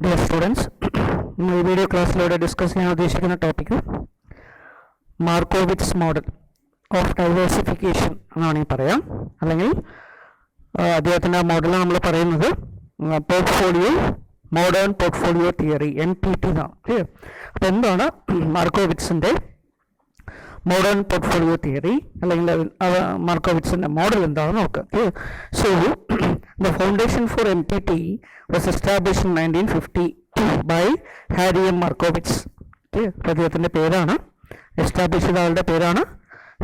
Dear students, ഈ video ക്ലാസ്സിലൂടെ discuss ചെയ്യാൻ ഉദ്ദേശിക്കുന്ന ടോപ്പിക്ക് മാർക്കോവിറ്റ്സ് മോഡൽ ഓഫ് ഡൈവേഴ്സിഫിക്കേഷൻ എന്നാണെങ്കിൽ പറയാം. അല്ലെങ്കിൽ അദ്ദേഹത്തിൻ്റെ ആ മോഡൽ നമ്മൾ പറയുന്നത് portfolio modern portfolio theory MPT എന്നാണ്. ക്ലിയർ? അപ്പോൾ എന്താണ് മാർക്കോവിറ്റ്സിൻ്റെ മോഡേൺ പോർട്ട്ഫോളിയോ തിയറി അല്ലെങ്കിൽ മാർക്കോവിറ്റ്സിൻ്റെ മോഡൽ എന്താണെന്ന് നോക്കാം. So the foundation for MPT was established in 1952 by Harry M Markowitz. അദ്ദേഹത്തിൻ്റെ പേരാണ്, എസ്റ്റാബ്ലിഷ് ചെയ്ത ആളുടെ പേരാണ്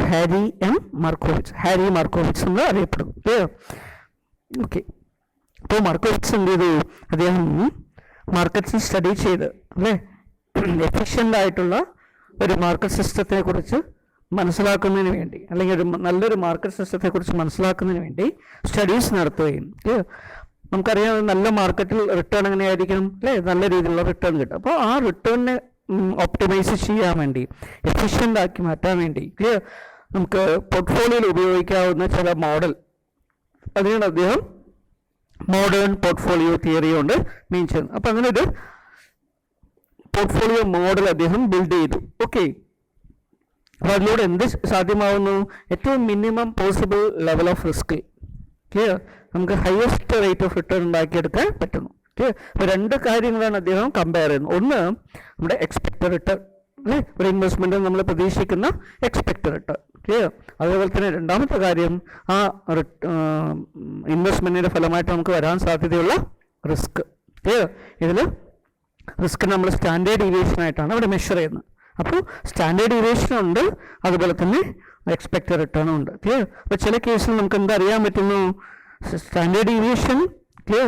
Harry M Markowitz. Harry Markowitz എന്ന് അറിയപ്പെടുന്നു. ഓക്കെ, അപ്പോൾ മാർക്കോവിറ്റ്സ് എന്ത് ചെയ്തു? അദ്ദേഹം മാർക്കറ്റ്സ് സ്റ്റഡി ചെയ്ത് അല്ലേ എഫിഷ്യൻ്റ് ആയിട്ടുള്ള ഒരു മാർക്കറ്റ് സിസ്റ്റത്തെ കുറിച്ച് മനസ്സിലാക്കുന്നതിന് വേണ്ടി, അല്ലെങ്കിൽ ഒരു നല്ലൊരു മാർക്കറ്റ് സിസ്റ്റത്തെ കുറിച്ച് മനസ്സിലാക്കുന്നതിന് വേണ്ടി സ്റ്റഡീസ് നടത്തുകയും, നമുക്കറിയാം നല്ല മാർക്കറ്റിൽ റിട്ടേൺ എങ്ങനെയായിരിക്കണം അല്ലേ, നല്ല രീതിയിലുള്ള റിട്ടേൺ കിട്ടും. അപ്പോൾ ആ റിട്ടേണിനെ ഒപ്റ്റിമൈസ് ചെയ്യാൻ വേണ്ടി, എഫിഷ്യൻ്റ് ആക്കി മാറ്റാൻ വേണ്ടി നമുക്ക് പോർട്ട്ഫോളിയോയിൽ ഉപയോഗിക്കാവുന്ന ചില മോഡൽ, അതിനാണ് അദ്ദേഹം മോഡേൺ പോർട്ട്ഫോളിയോ തിയറി കൊണ്ട് മീൻ ചെയ്യുന്നത്. അപ്പം അങ്ങനെ ഒരു പോർട്ട്ഫോളിയോ മോഡൽ അദ്ദേഹം ബിൽഡ് ചെയ്തു. ഓക്കെ, അപ്പോൾ അതിലൂടെ എന്ത് സാധ്യമാവുന്നു? ഏറ്റവും minimum possible level of risk, clear, നമുക്ക് ഹയസ്റ്റ് റേറ്റ് ഓഫ് റിട്ടേൺ ഉണ്ടാക്കിയെടുക്കാൻ പറ്റുന്നു. ക്ലിയർ? അപ്പോൾ രണ്ട് കാര്യങ്ങളാണ് അദ്ദേഹം കമ്പയർ ചെയ്യുന്നത്. ഒന്ന് നമ്മുടെ എക്സ്പെക്റ്റഡ് റിട്ടേൺ അല്ലേ, ഒരു ഇൻവെസ്റ്റ്മെൻറ്റ് നമ്മൾ പ്രതീക്ഷിക്കുന്ന എക്സ്പെക്റ്റഡ് റിട്ടേൺ. ക്ലിയർ? അതേപോലെ തന്നെ രണ്ടാമത്തെ കാര്യം ആ ഇൻവെസ്റ്റ്മെൻറ്റിൻ്റെ ഫലമായിട്ട് നമുക്ക് വരാൻ സാധ്യതയുള്ള റിസ്ക്. ക്ലിയർ? ഇതിൽ റിസ്ക് നമ്മൾ സ്റ്റാൻഡേർഡ് ഡീവിയേഷൻ ആയിട്ടാണ് ഇവിടെ മെഷർ ചെയ്യുന്നത്. അപ്പോൾ സ്റ്റാൻഡേർഡ് ഡീവിയേഷൻ ഉണ്ട്, അതുപോലെ തന്നെ എക്സ്പെക്റ്റഡ് റിട്ടേണും ഉണ്ട്. ക്ലിയർ? അപ്പോൾ ചില കേസിൽ നമുക്ക് എന്താ അറിയാൻ പറ്റുന്നു? സ്റ്റാൻഡേർഡ് ഡീവിയേഷൻ ക്ലിയർ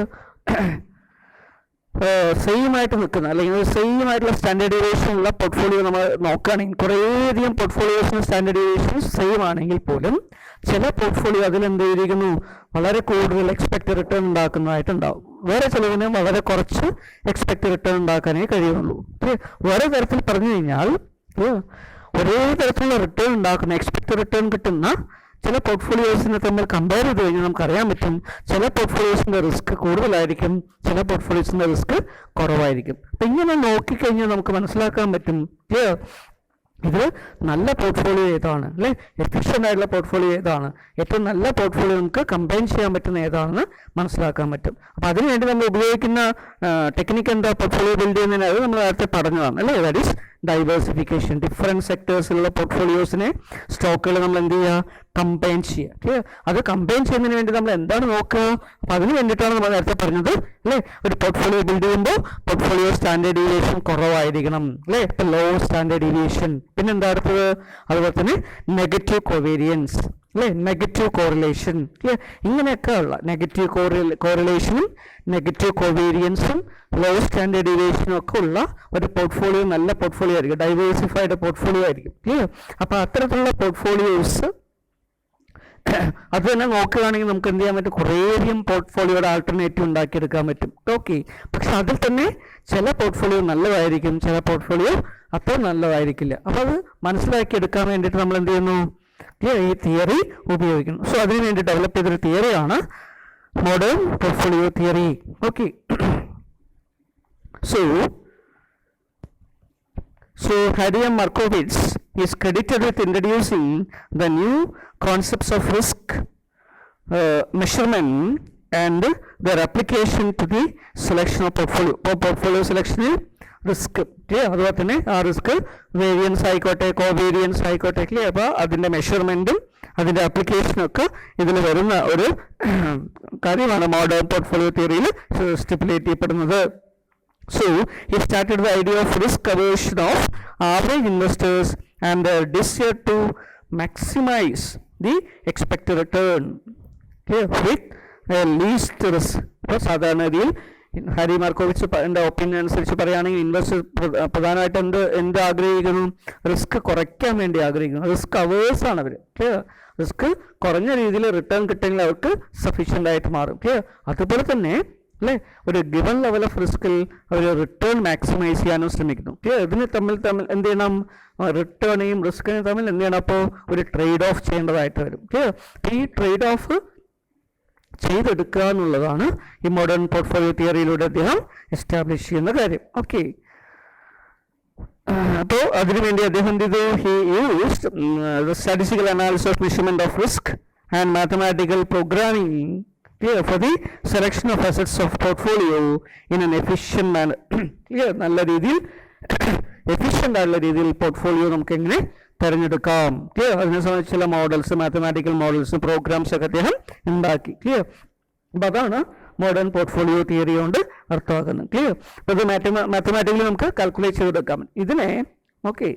സെയിം ആയിട്ട് നിൽക്കുന്ന, അല്ലെങ്കിൽ സെയിം ആയിട്ടുള്ള സ്റ്റാൻഡേർഡ് ഡീവിയേഷനുള്ള പോർട്ട്ഫോളിയോ നമ്മൾ നോക്കുകയാണെങ്കിൽ കുറേയധികം പോർട്ട്ഫോളിയോസിന് സ്റ്റാൻഡേർഡ് ഡീവിയേഷൻ സെയിം ആണെങ്കിൽ പോലും ചില പോർട്ട്ഫോളിയോ അതിലെന്ത് ചെയ്തിരിക്കുന്നു, വളരെ കൂടുതൽ എക്സ്പെക്റ്റഡ് റിട്ടേൺ ഉണ്ടാക്കുന്നതായിട്ടുണ്ടാവും. വേറെ ചിലവിന് വളരെ കുറച്ച് എക്സ്പെക്റ്റഡ് റിട്ടേൺ ഉണ്ടാക്കാനേ കഴിയുള്ളൂ. വേറെ തരത്തിൽ പറഞ്ഞു കഴിഞ്ഞാൽ ഒരേ തരത്തിലുള്ള റിട്ടേൺ ഉണ്ടാക്കുന്ന, എക്സ്പെക്റ്റഡ് റിട്ടേൺ കിട്ടുന്ന ചില പോർട്ട്ഫോളിയോസിനെ തമ്മിൽ കമ്പയർ ചെയ്ത് കഴിഞ്ഞാൽ നമുക്കറിയാൻ പറ്റും ചില പോർട്ട്ഫോളിയോസിൻ്റെ റിസ്ക് കൂടുതലായിരിക്കും, ചില പോർട്ട്ഫോളിയോസിൻ്റെ റിസ്ക് കുറവായിരിക്കും. അപ്പം ഇങ്ങനെ നോക്കിക്കഴിഞ്ഞാൽ നമുക്ക് മനസ്സിലാക്കാൻ പറ്റും ഇത് നല്ല പോർട്ട്ഫോളിയോ ഏതാണ് അല്ലേ, എഫിഷ്യൻ്റ് ആയിട്ടുള്ള പോർട്ട്ഫോളിയോ ഏതാണ്, ഏറ്റവും നല്ല പോർട്ട്ഫോളിയോ നമുക്ക് കമ്പൈൻ ചെയ്യാൻ പറ്റുന്ന ഏതാണെന്ന് മനസ്സിലാക്കാൻ പറ്റും. അപ്പോൾ അതിനുവേണ്ടി നമ്മൾ ഉപയോഗിക്കുന്ന ടെക്നിക്ക് എന്താ? പോർട്ട്ഫോളിയോ ബിൽഡ് ചെയ്യുന്നതിന് അത് നമ്മൾ നേരത്തെ പറഞ്ഞതാണ് അല്ലേ, ദാറ്റ് ഈസ് ഡൈവേഴ്സിഫിക്കേഷൻ. ഡിഫറെൻറ്റ് സെക്ടേഴ്സിലുള്ള പോർട്ട്ഫോളിയോസിനെ സ്റ്റോക്കുകൾ നമ്മൾ എന്ത് ചെയ്യുക? കമ്പൈൻ ചെയ്യുക. ഓക്കെ, അത് കമ്പൈൻ ചെയ്യുന്നതിന് വേണ്ടി നമ്മൾ എന്താണ് നോക്കുക? അപ്പോൾ അതിന് വേണ്ടിയിട്ടാണ് നമ്മൾ നേരത്തെ പറഞ്ഞത് അല്ലേ, ഒരു പോർട്ട്ഫോളിയോ ബിൽഡ് ചെയ്യുമ്പോൾ പോർട്ട്ഫോളിയോ സ്റ്റാൻഡേർഡ് ഡീവിയേഷൻ കുറവായിരിക്കണം അല്ലേ, ഇപ്പോൾ ലോ സ്റ്റാൻഡേർഡ് ഡീവിയേഷൻ. പിന്നെ എന്താ അടുത്തത്? അതുപോലെ തന്നെ നെഗറ്റീവ് കോവേരിയൻസ് അല്ലേ, നെഗറ്റീവ് കോറിലേഷൻ. ഇങ്ങനെയൊക്കെ ഉള്ള നെഗറ്റീവ് കോറിലേഷനും നെഗറ്റീവ് കോവേരിയൻസും ലോ സ്റ്റാൻഡേർഡ് ഡീവിയേഷനും ഒക്കെ ഉള്ള ഒരു പോർട്ട്ഫോളിയോ നല്ല പോർട്ട്ഫോളിയോ ആയിരിക്കും, ഡൈവേഴ്സിഫൈഡ് പോർട്ട്ഫോളിയോ ആയിരിക്കും. ക്ലിയർ? അപ്പോൾ അത്തരത്തിലുള്ള പോർട്ട്ഫോളിയോസ് അത് തന്നെ നോക്കുകയാണെങ്കിൽ നമുക്ക് എന്ത് ചെയ്യാൻ പറ്റും? കുറേയധികം പോർട്ട്ഫോളിയോയുടെ ആൾട്ടർനേറ്റീവ് ഉണ്ടാക്കിയെടുക്കാൻ പറ്റും. ഓക്കെ, പക്ഷെ അതിൽ തന്നെ ചില പോർട്ട്ഫോളിയോ നല്ലതായിരിക്കും, ചില പോർട്ട്ഫോളിയോ അത്ര നല്ലതായിരിക്കില്ല. അപ്പോൾ അത് മനസ്സിലാക്കിയെടുക്കാൻ വേണ്ടിയിട്ട് നമ്മൾ എന്ത് ചെയ്യുന്നു? ഈ തിയറി ഉപയോഗിക്കുന്നു. സോ അതിനു വേണ്ടി ഡെവലപ്പ് ചെയ്തൊരു തിയറിയാണ് modern portfolio theory. Okay, So Harry M. Markowitz is credited with introducing the new concepts of risk measurement and their application to the selection of portfolio. Portfolio selection risk അതുപോലെ തന്നെ ആ risk variance ആയിക്കോട്ടെ, covariance ആയിക്കോട്ടെ, അപ്പോൾ അതിൻ്റെ മെഷർമെൻറ്റും അതിൻ്റെ ആപ്ലിക്കേഷനൊക്കെ ഇതിൽ വരുന്ന ഒരു കാര്യമാണ് മോഡേൺ പോർട്ട്ഫോളിയോ തിയറിയിൽ സ്റ്റിപ്പുലേറ്റ് ചെയ്യപ്പെടുന്നത്. So he started the idea of risk aversion of average investors and their desire to maximize the expected return with least risk. അപ്പോൾ സാധാരണ രീതിയിൽ ഹാരി മാർക്കോവിറ്റ്സ് എൻ്റെ ഒപ്പീനിയൻ അനുസരിച്ച് പറയുകയാണെങ്കിൽ ഇൻവെസ്റ്റർ പ്രധാനമായിട്ട് എന്ത് ആഗ്രഹിക്കുന്നു? റിസ്ക് കുറയ്ക്കാൻ വേണ്ടി ആഗ്രഹിക്കുന്നു. റിസ്ക് അവേഴ്സാണ് അവർ. റിസ്ക് കുറഞ്ഞ രീതിയിൽ റിട്ടേൺ കിട്ടുമെങ്കിൽ അവർക്ക് സഫീഷ്യൻ്റ് ആയിട്ട് മാറും. അതുപോലെ തന്നെ അല്ലേ, ഒരു ഗിവൺ ലെവൽ ഓഫ് റിസ്കിൽ അവർ റിട്ടേൺ മാക്സിമൈസ് ചെയ്യാനും ശ്രമിക്കുന്നു. ഇതിന് തമ്മിൽ എന്ത് ചെയ്യണം? റിട്ടേണെയും റിസ്കിനെയും തമ്മിൽ എന്ത് ചെയ്യണം? അപ്പോൾ ഒരു ട്രേഡ് ഓഫ് ചെയ്യേണ്ടതായിട്ട് വരും. ഈ ട്രേഡ് ഓഫ് ചെയ്തെടുക്കുക എന്നുള്ളതാണ് ഈ മോഡേൺ പോർട്ട്ഫോളിയോ തിയറിയിലൂടെ അദ്ദേഹം എസ്റ്റാബ്ലിഷ് ചെയ്യുന്ന കാര്യം. ഓക്കെ, അപ്പോൾ അതിനുവേണ്ടി അദ്ദേഹം എന്ത് ചെയ്തു? He used statistical analysis of measurement of risk and mathematical programming for the selection of assets of portfolio in an efficient manner. നല്ല രീതിയിൽ എഫിഷ്യൻ്റ് ആയിട്ടുള്ള രീതിയിൽ പോർട്ട്ഫോളിയോ നമുക്ക് എങ്ങനെ തിരഞ്ഞെടുക്കാം. ക്ലിയർ? അതിനെ സംബന്ധിച്ച് ചില മോഡൽസ്, മാത്തമാറ്റിക്കൽ മോഡൽസ്, പ്രോഗ്രാംസ് ഒക്കെ അദ്ദേഹം ഉണ്ടാക്കി. ക്ലിയർ? അപ്പം അതാണ് മോഡേൺ പോർട്ട്ഫോളിയോ തിയറി കൊണ്ട് അർത്ഥമാക്കുന്നത്. ക്ലിയർ? അപ്പോൾ ഇത് മാത്തമാറ്റിക്കലി നമുക്ക് കാൽക്കുലേറ്റ് ചെയ്തെടുക്കാം. ഇതിനെ ഓക്കെ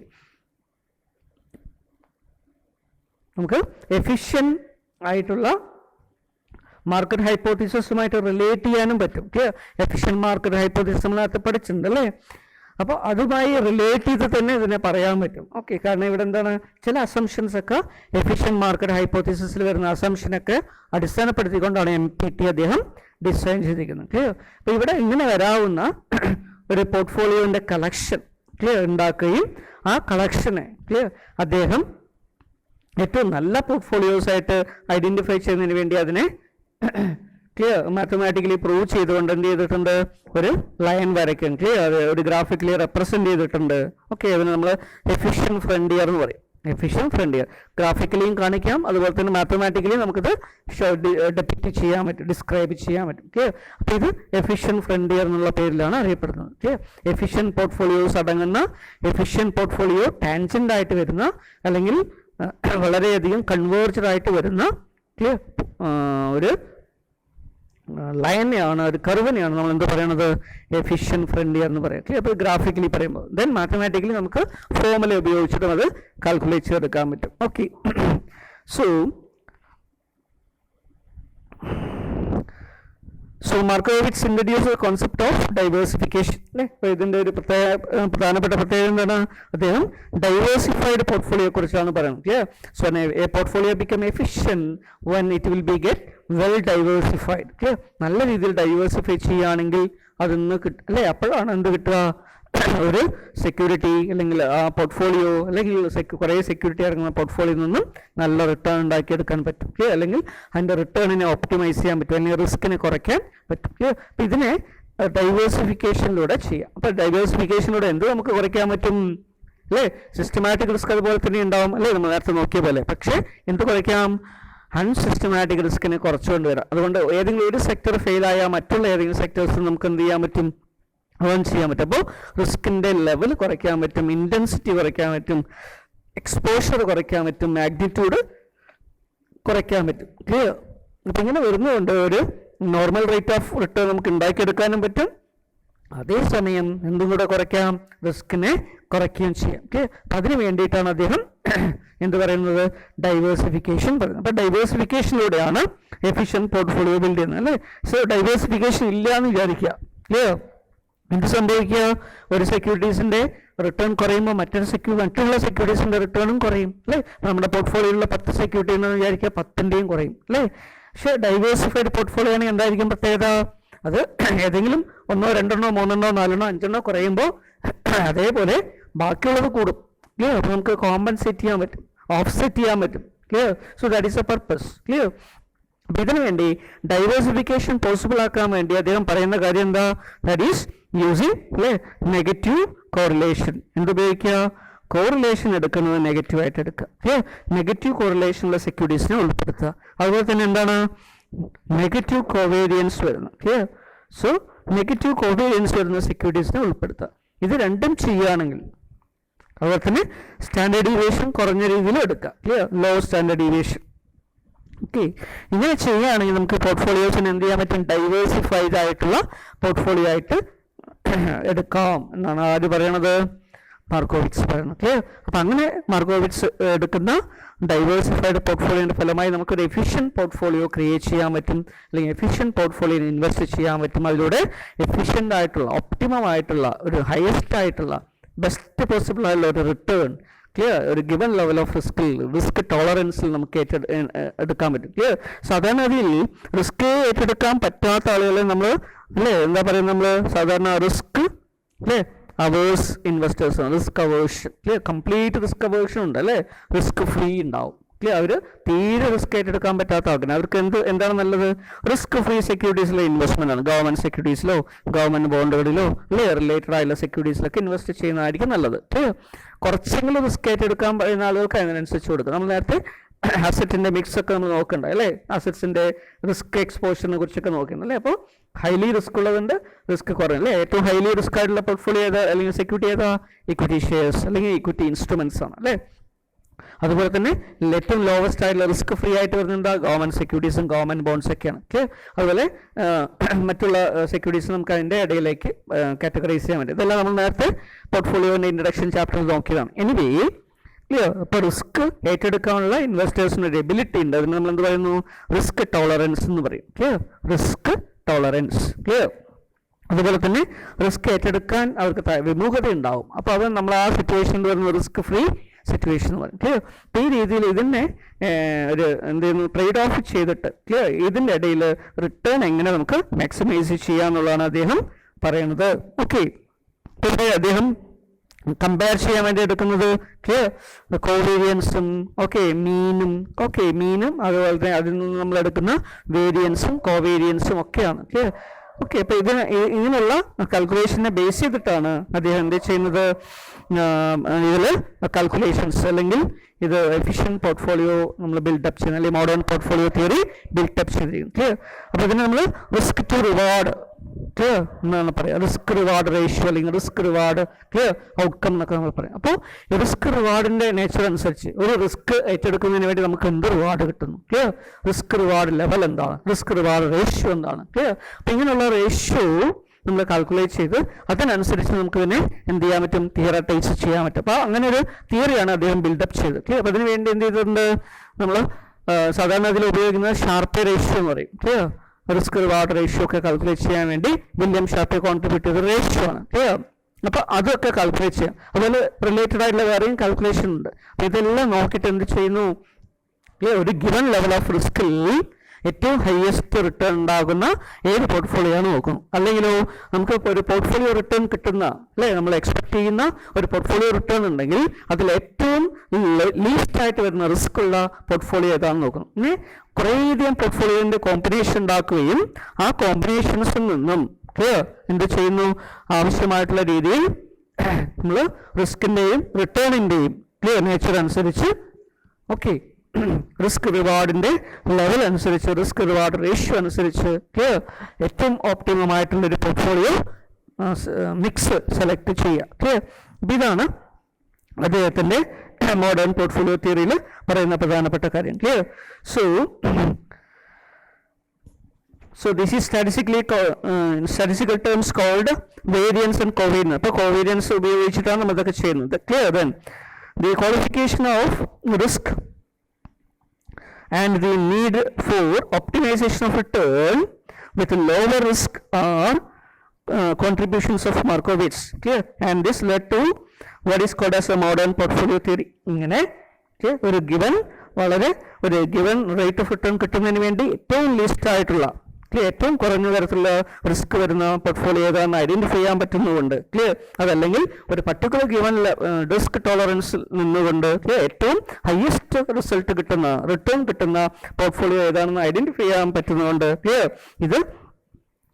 നമുക്ക് എഫിഷ്യൻ്റ് ആയിട്ടുള്ള മാർക്കറ്റ് ഹൈപ്പോത്തീസിസുമായിട്ട് റിലേറ്റ് ചെയ്യാനും പറ്റും. എഫിഷ്യൻ്റ് മാർക്കറ്റ് ഹൈപ്പോത്തീസിസ് നമ്മൾ നേരത്തെ പഠിച്ചിട്ടുണ്ട് അല്ലേ? അപ്പോൾ അതുമായി റിലേറ്റ് ചെയ്ത് തന്നെ ഇതിനെ പറയാൻ പറ്റും. ഓക്കെ, കാരണം ഇവിടെ എന്താണ്, ചില അസംഷൻസ് ഒക്കെ എഫിഷ്യൻ്റ് മാർക്കറ്റ് ഹൈപ്പോത്തീസിസിൽ വരുന്ന അസംഷനൊക്കെ അടിസ്ഥാനപ്പെടുത്തിക്കൊണ്ടാണ് MPT അദ്ദേഹം ഡിസൈൻ ചെയ്തിരിക്കുന്നത്. ക്ലിയർ? അപ്പോൾ ഇവിടെ ഇങ്ങനെ വരാവുന്ന ഒരു പോർട്ട്ഫോളിയോൻ്റെ കളക്ഷൻ ക്ലിയർ ഉണ്ടാക്കുകയും ആ കളക്ഷനെ ക്ലിയർ അദ്ദേഹം ഏറ്റവും നല്ല പോർട്ട്ഫോളിയോസ് ആയിട്ട് ഐഡൻറ്റിഫൈ ചെയ്യുന്നതിന് വേണ്ടി അതിനെ ക്ലിയർ മാത്തമാറ്റിക്കലി പ്രൂവ് ചെയ്തുകൊണ്ട് എന്ത് ചെയ്തിട്ടുണ്ട്? ഒരു ലൈൻ വരയ്ക്കും. ക്ലിയർ? അത് ഒരു ഗ്രാഫിക്കലി റെപ്രസെൻറ്റ് ചെയ്തിട്ടുണ്ട്. ഓക്കെ, അതിന് നമ്മൾ എഫിഷ്യൻ്റ് ഫ്രണ്ടിയർ എന്ന് പറയും. എഫിഷ്യൻ്റ് ഫ്രണ്ടിയർ ഗ്രാഫിക്കലിയും കാണിക്കാം, അതുപോലെ തന്നെ മാത്തമാറ്റിക്കലി നമുക്കിത് ഡെപ്പിക്റ്റ് ചെയ്യാൻ പറ്റും, ഡിസ്ക്രൈബ് ചെയ്യാൻ പറ്റും. ക്ലിയർ? അപ്പോൾ ഇത് എഫിഷ്യൻ്റ് ഫ്രണ്ടിയർ എന്നുള്ള പേരിലാണ് അറിയപ്പെടുന്നത്. ക്ലിയർ? എഫിഷ്യൻ്റ് പോർട്ട്ഫോളിയോസ് അടങ്ങുന്ന എഫിഷ്യൻ്റ് പോർട്ട്ഫോളിയോ ടാൻജൻ്റ് ആയിട്ട് വരുന്ന അല്ലെങ്കിൽ വളരെയധികം കൺവേർജ്ഡ് ആയിട്ട് വരുന്ന ക്ലിയർ ഒരു ലൈനെയാണ്, ഒരു കർവിനെയാണ് നമ്മൾ എന്ത് പറയുന്നത്? എഫിഷ്യൻ്റ് ഫ്രണ്ടിയർ എന്ന് പറയാം. ക്ലിയർ? അപ്പോൾ ഗ്രാഫിക്കലി പറയുമ്പോൾ ദെൻ മാത്തമാറ്റിക്കലി നമുക്ക് ഫോർമുല ഉപയോഗിച്ചിട്ടും അത് കാൽക്കുലേറ്റ് ചെയ്തെടുക്കാൻ പറ്റും. Okay, so Markowitz introduce the concept of diversification അല്ലേ? അപ്പോൾ ഇതിൻ്റെ ഒരു പ്രധാനപ്പെട്ട പ്രത്യേകത എന്താണ്? അദ്ദേഹം ഡൈവേഴ്സിഫൈഡ് പോർട്ട്ഫോളിയോ കുറിച്ചാണ് പറയുന്നത്. Clear? So A portfolio become efficient when it will be get well diversified. Clear? നല്ല രീതിയിൽ ഡൈവേഴ്സിഫൈ ചെയ്യുകയാണെങ്കിൽ അതിന്ന് കിട്ടും അല്ലേ? അപ്പോഴാണ് എന്ത് കിട്ടുക? ഒരു സെക്യൂരിറ്റി അല്ലെങ്കിൽ ആ പോർട്ട്ഫോളിയോ അല്ലെങ്കിൽ കുറേ സെക്യൂരിറ്റി ഇറങ്ങുന്ന പോർട്ട്ഫോളിയോയിൽ നിന്നും നല്ല റിട്ടേൺ ഉണ്ടാക്കിയെടുക്കാൻ പറ്റും. അല്ലെങ്കിൽ അതിൻ്റെ റിട്ടേണിനെ ഓപ്റ്റിമൈസ് ചെയ്യാൻ പറ്റും, അല്ലെങ്കിൽ റിസ്കിനെ കുറയ്ക്കാൻ പറ്റും. അപ്പോൾ ഇതിനെ ഡൈവേഴ്സിഫിക്കേഷനിലൂടെ ചെയ്യാം. അപ്പോൾ ഡൈവേഴ്സിഫിക്കേഷനിലൂടെ എന്ത് നമുക്ക് കുറയ്ക്കാൻ പറ്റും അല്ലേ? സിസ്റ്റമാറ്റിക് റിസ്ക് അതുപോലെ തന്നെ ഉണ്ടാവും അല്ലേ, നമ്മൾ നേരത്തെ നോക്കിയ പോലെ. പക്ഷേ എന്ത് കുറയ്ക്കാം? അൺസിസ്റ്റമാറ്റിക് റിസ്കിനെ കുറച്ചുകൊണ്ട് വരാം. അതുകൊണ്ട് ഏതെങ്കിലും ഒരു സെക്ടർ ഫെയിലായാൽ മറ്റുള്ള ഏതെങ്കിലും സെക്ടേഴ്സ് നമുക്ക് എന്ത് ചെയ്യാൻ പറ്റും? ഏൺ ചെയ്യാൻ പറ്റും. അപ്പോൾ റിസ്കിൻ്റെ ലെവൽ കുറയ്ക്കാൻ പറ്റും, ഇൻറ്റൻസിറ്റി കുറയ്ക്കാൻ പറ്റും, എക്സ്പോഷർ കുറയ്ക്കാൻ പറ്റും, മാഗ്നിറ്റ്യൂഡ് കുറയ്ക്കാൻ പറ്റും. ക്ലിയർ? അപ്പം ഇങ്ങനെ വരുന്നതുകൊണ്ട് ഒരു നോർമൽ റേറ്റ് ഓഫ് റിട്ടേൺ നമുക്ക് ഉണ്ടാക്കിയെടുക്കാനും പറ്റും, അതേസമയം എന്തും കൂടെ കുറയ്ക്കാം? റിസ്കിനെ കുറയ്ക്കുകയും ചെയ്യാം. ഓക്കെ, അതിന് വേണ്ടിയിട്ടാണ് അദ്ദേഹം എന്ത് പറയുന്നത്? ഡൈവേഴ്സിഫിക്കേഷൻ പറയുന്നത്. അപ്പോൾ ഡൈവേഴ്സിഫിക്കേഷനിലൂടെയാണ് എഫിഷ്യൻറ്റ് പോർട്ട്ഫോളിയോ ബിൽഡ് ചെയ്യുന്നത് അല്ലേ? സോ ഡൈവേഴ്സിഫിക്കേഷൻ ഇല്ല എന്ന് വിചാരിക്കുക. ക്ലിയർ? എന്ത് സംഭവിക്കുക? ഒരു സെക്യൂരിറ്റീസിൻ്റെ റിട്ടേൺ കുറയുമ്പോൾ മറ്റുള്ള സെക്യൂരിറ്റീസിൻ്റെ റിട്ടേണും കുറയും അല്ലേ? നമ്മുടെ പോർട്ട്ഫോളിയോയിലുള്ള 10 സെക്യൂരിറ്റി എന്ന് വിചാരിക്കുക, 10ൻ്റെയും കുറയും അല്ലേ? പക്ഷേ ഡൈവേഴ്സിഫൈഡ് പോർട്ട്ഫോളിയോ ആണെങ്കിൽ എന്തായിരിക്കും പ്രത്യേകത? അത് ഏതെങ്കിലും 1, 2, 3, 4, 5 കുറയുമ്പോൾ അതേപോലെ ബാക്കിയുള്ളത് കൂടും. ക്ലിയർ? അപ്പോൾ നമുക്ക് കോമ്പൻസേറ്റ് ചെയ്യാൻ പറ്റും, ഓഫ്സെറ്റ് ചെയ്യാൻ പറ്റും. Clear? So that is A purpose. Clear? അപ്പോൾ ഇതിനു വേണ്ടി ഡൈവേഴ്സിഫിക്കേഷൻ പോസിബിൾ ആക്കാൻ വേണ്ടി അദ്ദേഹം പറയുന്ന കാര്യം എന്താ? ദാറ്റ് ഈസ് യൂസിങ് അല്ലേ നെഗറ്റീവ് കോറിലേഷൻ. എന്തുപയോഗിക്കുക? കോറിലേഷൻ എടുക്കുന്നത് നെഗറ്റീവായിട്ട് എടുക്കുക. നെഗറ്റീവ് കോറിലേഷനുള്ള സെക്യൂരിറ്റീസിനെ ഉൾപ്പെടുത്തുക. അതുപോലെ തന്നെ എന്താണ്? നെഗറ്റീവ് കോവേരിയൻസ് വരുന്നത്. ക്ലിയർ? സോ നെഗറ്റീവ് കോവേരിയൻസ് വരുന്ന സെക്യൂരിറ്റീസിനെ ഉൾപ്പെടുത്തുക. ഇത് രണ്ടും ചെയ്യുകയാണെങ്കിൽ അതുപോലെ തന്നെ സ്റ്റാൻഡേർഡ് ഡീവിയേഷൻ കുറഞ്ഞ രീതിയിൽ എടുക്കുക. Clear? Low standard deviation. Okay, ഇങ്ങനെ ചെയ്യുകയാണെങ്കിൽ നമുക്ക് പോർട്ട്ഫോളിയോസിന് എന്ത് ചെയ്യാൻ പറ്റും? ഡൈവേഴ്സിഫൈഡ് ആയിട്ടുള്ള പോർട്ട്ഫോളിയോ ആയിട്ട് എടുക്കാം എന്നാണ് ആര് പറയണത്? മാർക്കോവിറ്റ്സ് പറയുന്നത്. ക്ലിയർ? അപ്പം അങ്ങനെ മാർക്കോവിറ്റ്സ് എടുക്കുന്ന ഡൈവേഴ്സിഫൈഡ് പോർട്ട്ഫോളിയോയുടെ ഫലമായി നമുക്കൊരു എഫിഷ്യൻറ്റ് പോർട്ട്ഫോളിയോ ക്രിയേറ്റ് ചെയ്യാൻ പറ്റും, അല്ലെങ്കിൽ എഫിഷ്യൻറ്റ് പോർട്ട്ഫോളിയോയിൽ ഇൻവെസ്റ്റ് ചെയ്യാൻ പറ്റും. അതിലൂടെ എഫിഷ്യൻ്റ് ആയിട്ടുള്ള, ഒപ്റ്റിമം ആയിട്ടുള്ള, ഒരു ഹയസ്റ്റ് ആയിട്ടുള്ള, ബെസ്റ്റ് പോസിബിൾ ആയിട്ടുള്ള ഒരു റിട്ടേൺ, ക്ലിയർ, ഒരു ഗിവൻ ലെവൽ ഓഫ് റിസ്ക് ടോളറൻസിൽ നമുക്ക് എടുക്കാൻ പറ്റും. ക്ലിയർ? സാധാരണഗതിയിൽ റിസ്ക് ഏറ്റെടുക്കാൻ പറ്റാത്ത ആളുകളെ നമ്മൾ അല്ലേ എന്താ പറയുന്നത്? നമ്മൾ സാധാരണ റിസ്ക് അല്ലേ അവേഴ്സ് ഇൻവെസ്റ്റേഴ്സാണ്, risk aversion. Clear? Complete risk aversion ഉണ്ട് അല്ലേ? റിസ്ക് ഫ്രീ ഉണ്ടാവും. അവർ തീരെ റിസ്ക് ഏറ്റെടുക്കാൻ പറ്റാത്ത ആൾക്കാണ്. അവർക്ക് എന്താണ് നല്ലത്? റിസ്ക് ഫ്രീ സെക്യൂരിറ്റീസിലെ ഇൻവെസ്റ്റ്മെന്റ് ആണ്. ഗവൺമെന്റ് സെക്യൂരിറ്റീസിലോ ഗവൺമെന്റ് ബോണ്ടുകളിലോ അല്ലെ റിലേറ്റഡ് ആയുള്ള സെക്യൂരിറ്റീസിലൊക്കെ ഇൻവെസ്റ്റ് ചെയ്യുന്നതായിരിക്കും നല്ലത്. കുറച്ചെങ്കിലും റിസ്ക് ഏറ്റെടുക്കാൻ പറയുന്ന ആളുകൾക്ക് അതിനനുസരിച്ച് കൊടുക്കും. നമ്മൾ നേരത്തെ അസറ്റിന്റെ മിക്സ് ഒക്കെ നമ്മൾ നോക്കണ്ട അല്ലേ? അസറ്റ്സിന്റെ റിസ്ക് എക്സ്പോഷറിനെ കുറിച്ചൊക്കെ നോക്കുന്നത് അല്ലേ? അപ്പോൾ ഹൈലി റിസ്ക് ഉള്ളതുണ്ട്, റിസ്ക് കുറയും അല്ലേ? ഏറ്റവും ഹൈലി റിസ്ക് ആയിട്ടുള്ള പോർട്ട്ഫോളിയോ ഏതാ അല്ലെങ്കിൽ സെക്യൂരിറ്റി ഏതാ? ഇക്വിറ്റി ഷെയർസ് അല്ലെങ്കിൽ ഇക്വിറ്റി ഇൻസ്ട്രുമെന്റ്സ് ആണ് അല്ലേ? അതുപോലെ തന്നെ ഏറ്റവും ലോവസ്റ്റ് ആയിട്ടുള്ള റിസ്ക് ഫ്രീ ആയിട്ട് വരുന്നത് ഗവൺമെന്റ് സെക്യൂരിറ്റീസും ഗവൺമെന്റ് ബോണ്ട്സ് ഒക്കെയാണ്. അതുപോലെ മറ്റുള്ള സെക്യൂരിറ്റീസ് നമുക്ക് അതിൻ്റെ ഇടയിലേക്ക് കാറ്റഗറൈസ് ചെയ്യാൻ പറ്റും. ഇതെല്ലാം നമ്മൾ നേരത്തെ പോർട്ട്ഫോളിയോന്റെ ഇൻട്രഡക്ഷൻ ചാപ്റ്ററിൽ നോക്കിയതാണ്. എനിവേ ഇപ്പോൾ റിസ്ക് ഏറ്റെടുക്കാനുള്ള ഇൻവെസ്റ്റേഴ്സിന് ഒരു എബിലിറ്റി ഉണ്ട്. അതിന് നമ്മൾ എന്ത് പറയുന്നു? റിസ്ക് ടോളറൻസ് എന്ന് പറയും. Risk tolerance. അതുപോലെ തന്നെ റിസ്ക് ഏറ്റെടുക്കാൻ അവർക്ക് വിമുഖത ഉണ്ടാവും. അപ്പോൾ അത് നമ്മൾ ആ സിറ്റുവേഷനിൽ വരുന്ന റിസ്ക് ഫ്രീ സിറ്റുവേഷൻ എന്ന് പറയും. ഈ രീതിയിൽ ഇതിനെ ഒരു എന്ത് ചെയ്യുന്നു? ട്രേഡ് ഓഫ് ചെയ്തിട്ട് ഇതിൻ്റെ ഇടയിൽ റിട്ടേൺ എങ്ങനെ നമുക്ക് മാക്സിമൈസ് ചെയ്യാന്നുള്ളതാണ് അദ്ദേഹം പറയുന്നത്. ഓക്കെ, പിന്നെ അദ്ദേഹം കമ്പയർ ചെയ്യാൻ വേണ്ടി എടുക്കുന്നത് കോവേരിയൻസും മീനും അതുപോലെ തന്നെ അതിൽ നിന്ന് നമ്മൾ എടുക്കുന്ന വേരിയൻസും കോവേരിയൻസും ഒക്കെയാണ്. ഓക്കെ, അപ്പോൾ ഇങ്ങനെയുള്ള കാൽക്കുലേഷനെ ബേസ് ചെയ്തിട്ടാണ് അദ്ദേഹം എന്ത് ചെയ്യുന്നത്? ഇതിൽ കാൽക്കുലേഷൻസ് അല്ലെങ്കിൽ ഇത് എഫിഷ്യൻറ്റ് പോർട്ട്ഫോളിയോ നമ്മൾ ബിൽഡപ്പ് ചെയ്യുന്നത് അല്ലെങ്കിൽ മോഡേൺ പോർട്ട്ഫോളിയോ തിയറി ബിൽഡപ്പ് ചെയ്തിരിക്കുന്നത്. അപ്പോൾ ഇതിന് നമ്മൾ റിസ്ക് ടു റിവാർഡ് എന്നാണ് പറയുക. റിസ്ക് റിവാർഡ് റേഷ്യോ അല്ലെങ്കിൽ റിസ്ക് റിവാർഡ് ഔട്ട്കം എന്നൊക്കെ നമ്മൾ പറയും. അപ്പോൾ റിസ്ക് റിവാർഡിന്റെ നേച്ചർ അനുസരിച്ച് ഒരു റിസ്ക് ഏറ്റെടുക്കുന്നതിന് വേണ്ടി നമുക്ക് എന്ത് റിവാർഡ് കിട്ടുന്നു? റിസ്ക് റിവാർഡ് ലെവൽ എന്താണ്? റിസ്ക് റിവാർഡ് റേഷ്യോ എന്താണ്? അപ്പോൾ ഇങ്ങനെയുള്ള റേഷ്യോ നമ്മൾ കാൽക്കുലേറ്റ് ചെയ്ത് അതിനനുസരിച്ച് നമുക്ക് ഇതിനെ എന്ത് ചെയ്യാൻ പറ്റും? തിയററ്റൈസ് ചെയ്യാൻ പറ്റും. അപ്പോൾ അങ്ങനെ ഒരു തിയറിയാണ് അദ്ദേഹം ബിൽഡപ്പ് ചെയ്തത്. അപ്പോൾ അതിന് വേണ്ടി എന്ത് ചെയ്തിട്ടുണ്ട്? നമ്മൾ സാധാരണ അതിൽ ഉപയോഗിക്കുന്നത് ഷാർപ്പെ റേഷ്യോ എന്ന് പറയും. റിസ്ക് റിവാർഡ് റേഷ്യോ ഒക്കെ കാൽക്കുലേറ്റ് ചെയ്യാൻ വേണ്ടി വില്യം ഷാർപ്പെ കോൺട്രിബ്യൂട്ട് ചെയ്ത റേഷ്യോ ആണ്. അപ്പോൾ അതൊക്കെ കാൽക്കുലേറ്റ് ചെയ്യാം. അതുപോലെ റിലേറ്റഡ് ആയിട്ടുള്ള വേറെയും കാൽക്കുലേഷൻ ഉണ്ട്. അപ്പോൾ ഇതെല്ലാം നോക്കിയിട്ട് എന്ത് ചെയ്യുന്നു? ഒരു ഗിവൺ ലെവൽ ഓഫ് റിസ്കിൽ ഏറ്റവും ഹയസ്റ്റ് റിട്ടേൺ ഉണ്ടാകുന്ന ഏത് പോർട്ട്ഫോളിയോ ആണ് നോക്കുന്നു. അല്ലെങ്കിലോ നമുക്ക് ഒരു പോർട്ട്ഫോളിയോ റിട്ടേൺ കിട്ടുന്ന അല്ലേ, നമ്മൾ എക്സ്പെക്ട് ചെയ്യുന്ന ഒരു പോർട്ട്ഫോളിയോ റിട്ടേൺ ഉണ്ടെങ്കിൽ അതിൽ ഏറ്റവും ലീസ്റ്റ് ആയിട്ട് വരുന്ന റിസ്ക് ഉള്ള പോർട്ട്ഫോളിയോ ഏതാണെന്ന് നോക്കണം. ഇനി കുറേയധികം പോർട്ട്ഫോളിയോന്റെ കോമ്പിനേഷൻ ഉണ്ടാക്കുകയും ആ കോമ്പിനേഷൻസിൽ നിന്നും എന്ത് ചെയ്യുന്നു? ആവശ്യമായിട്ടുള്ള രീതിയിൽ നമ്മൾ റിസ്കിന്റെയും റിട്ടേണിന്റെയും നേച്ചർ അനുസരിച്ച് റിസ്ക് റിവാർഡിന്റെ ലെവൽ അനുസരിച്ച് റിസ്ക് റിവാർഡ് റേഷ്യോ അനുസരിച്ച് ഏറ്റവും ഓപ്റ്റിമം ആയിട്ടുള്ള ഒരു പോർട്ട്ഫോളിയോ മിക്സ് സെലക്ട് ചെയ്യുക. ഇതാണ് അദ്ദേഹത്തിന്റെ മോഡേൺ പോർട്ട്ഫോളിയോ തിയറിയിൽ പറയുന്ന പ്രധാനപ്പെട്ട കാര്യം. So this is statistical terms called variance and covariance. അപ്പോൾ covariance ഉപയോഗിച്ചിട്ടാണ് നമ്മൾ ഇതൊക്കെ ചെയ്യുന്നത്. Then the qualification of risk and the need for optimization of return with lower risk are contributions of Markowitz. And this led to what is called as a modern portfolio theory. ഇങ്ങനെ ഒരു given rate of return കിട്ടുന്നതിന് വേണ്ടി ഏറ്റവും least ആയിട്ടുള്ള ഏറ്റവും കുറഞ്ഞ തരത്തിലുള്ള risk വരുന്ന പോർട്ട്ഫോളിയോ ഏതാണെന്ന് ഐഡന്റിഫൈ ചെയ്യാൻ പറ്റുന്നതുകൊണ്ട് അതല്ലെങ്കിൽ ഒരു പർട്ടിക്കുലർ ഗിവൻ റിസ്ക് ടോളറൻസിൽ നിന്നുകൊണ്ട് ഏറ്റവും ഹയസ്റ്റ് റിട്ടേൺ കിട്ടുന്ന പോർട്ട്ഫോളിയോ ഏതാണെന്ന് ഐഡന്റിഫൈ ചെയ്യാൻ പറ്റുന്നതുകൊണ്ട് ഇത്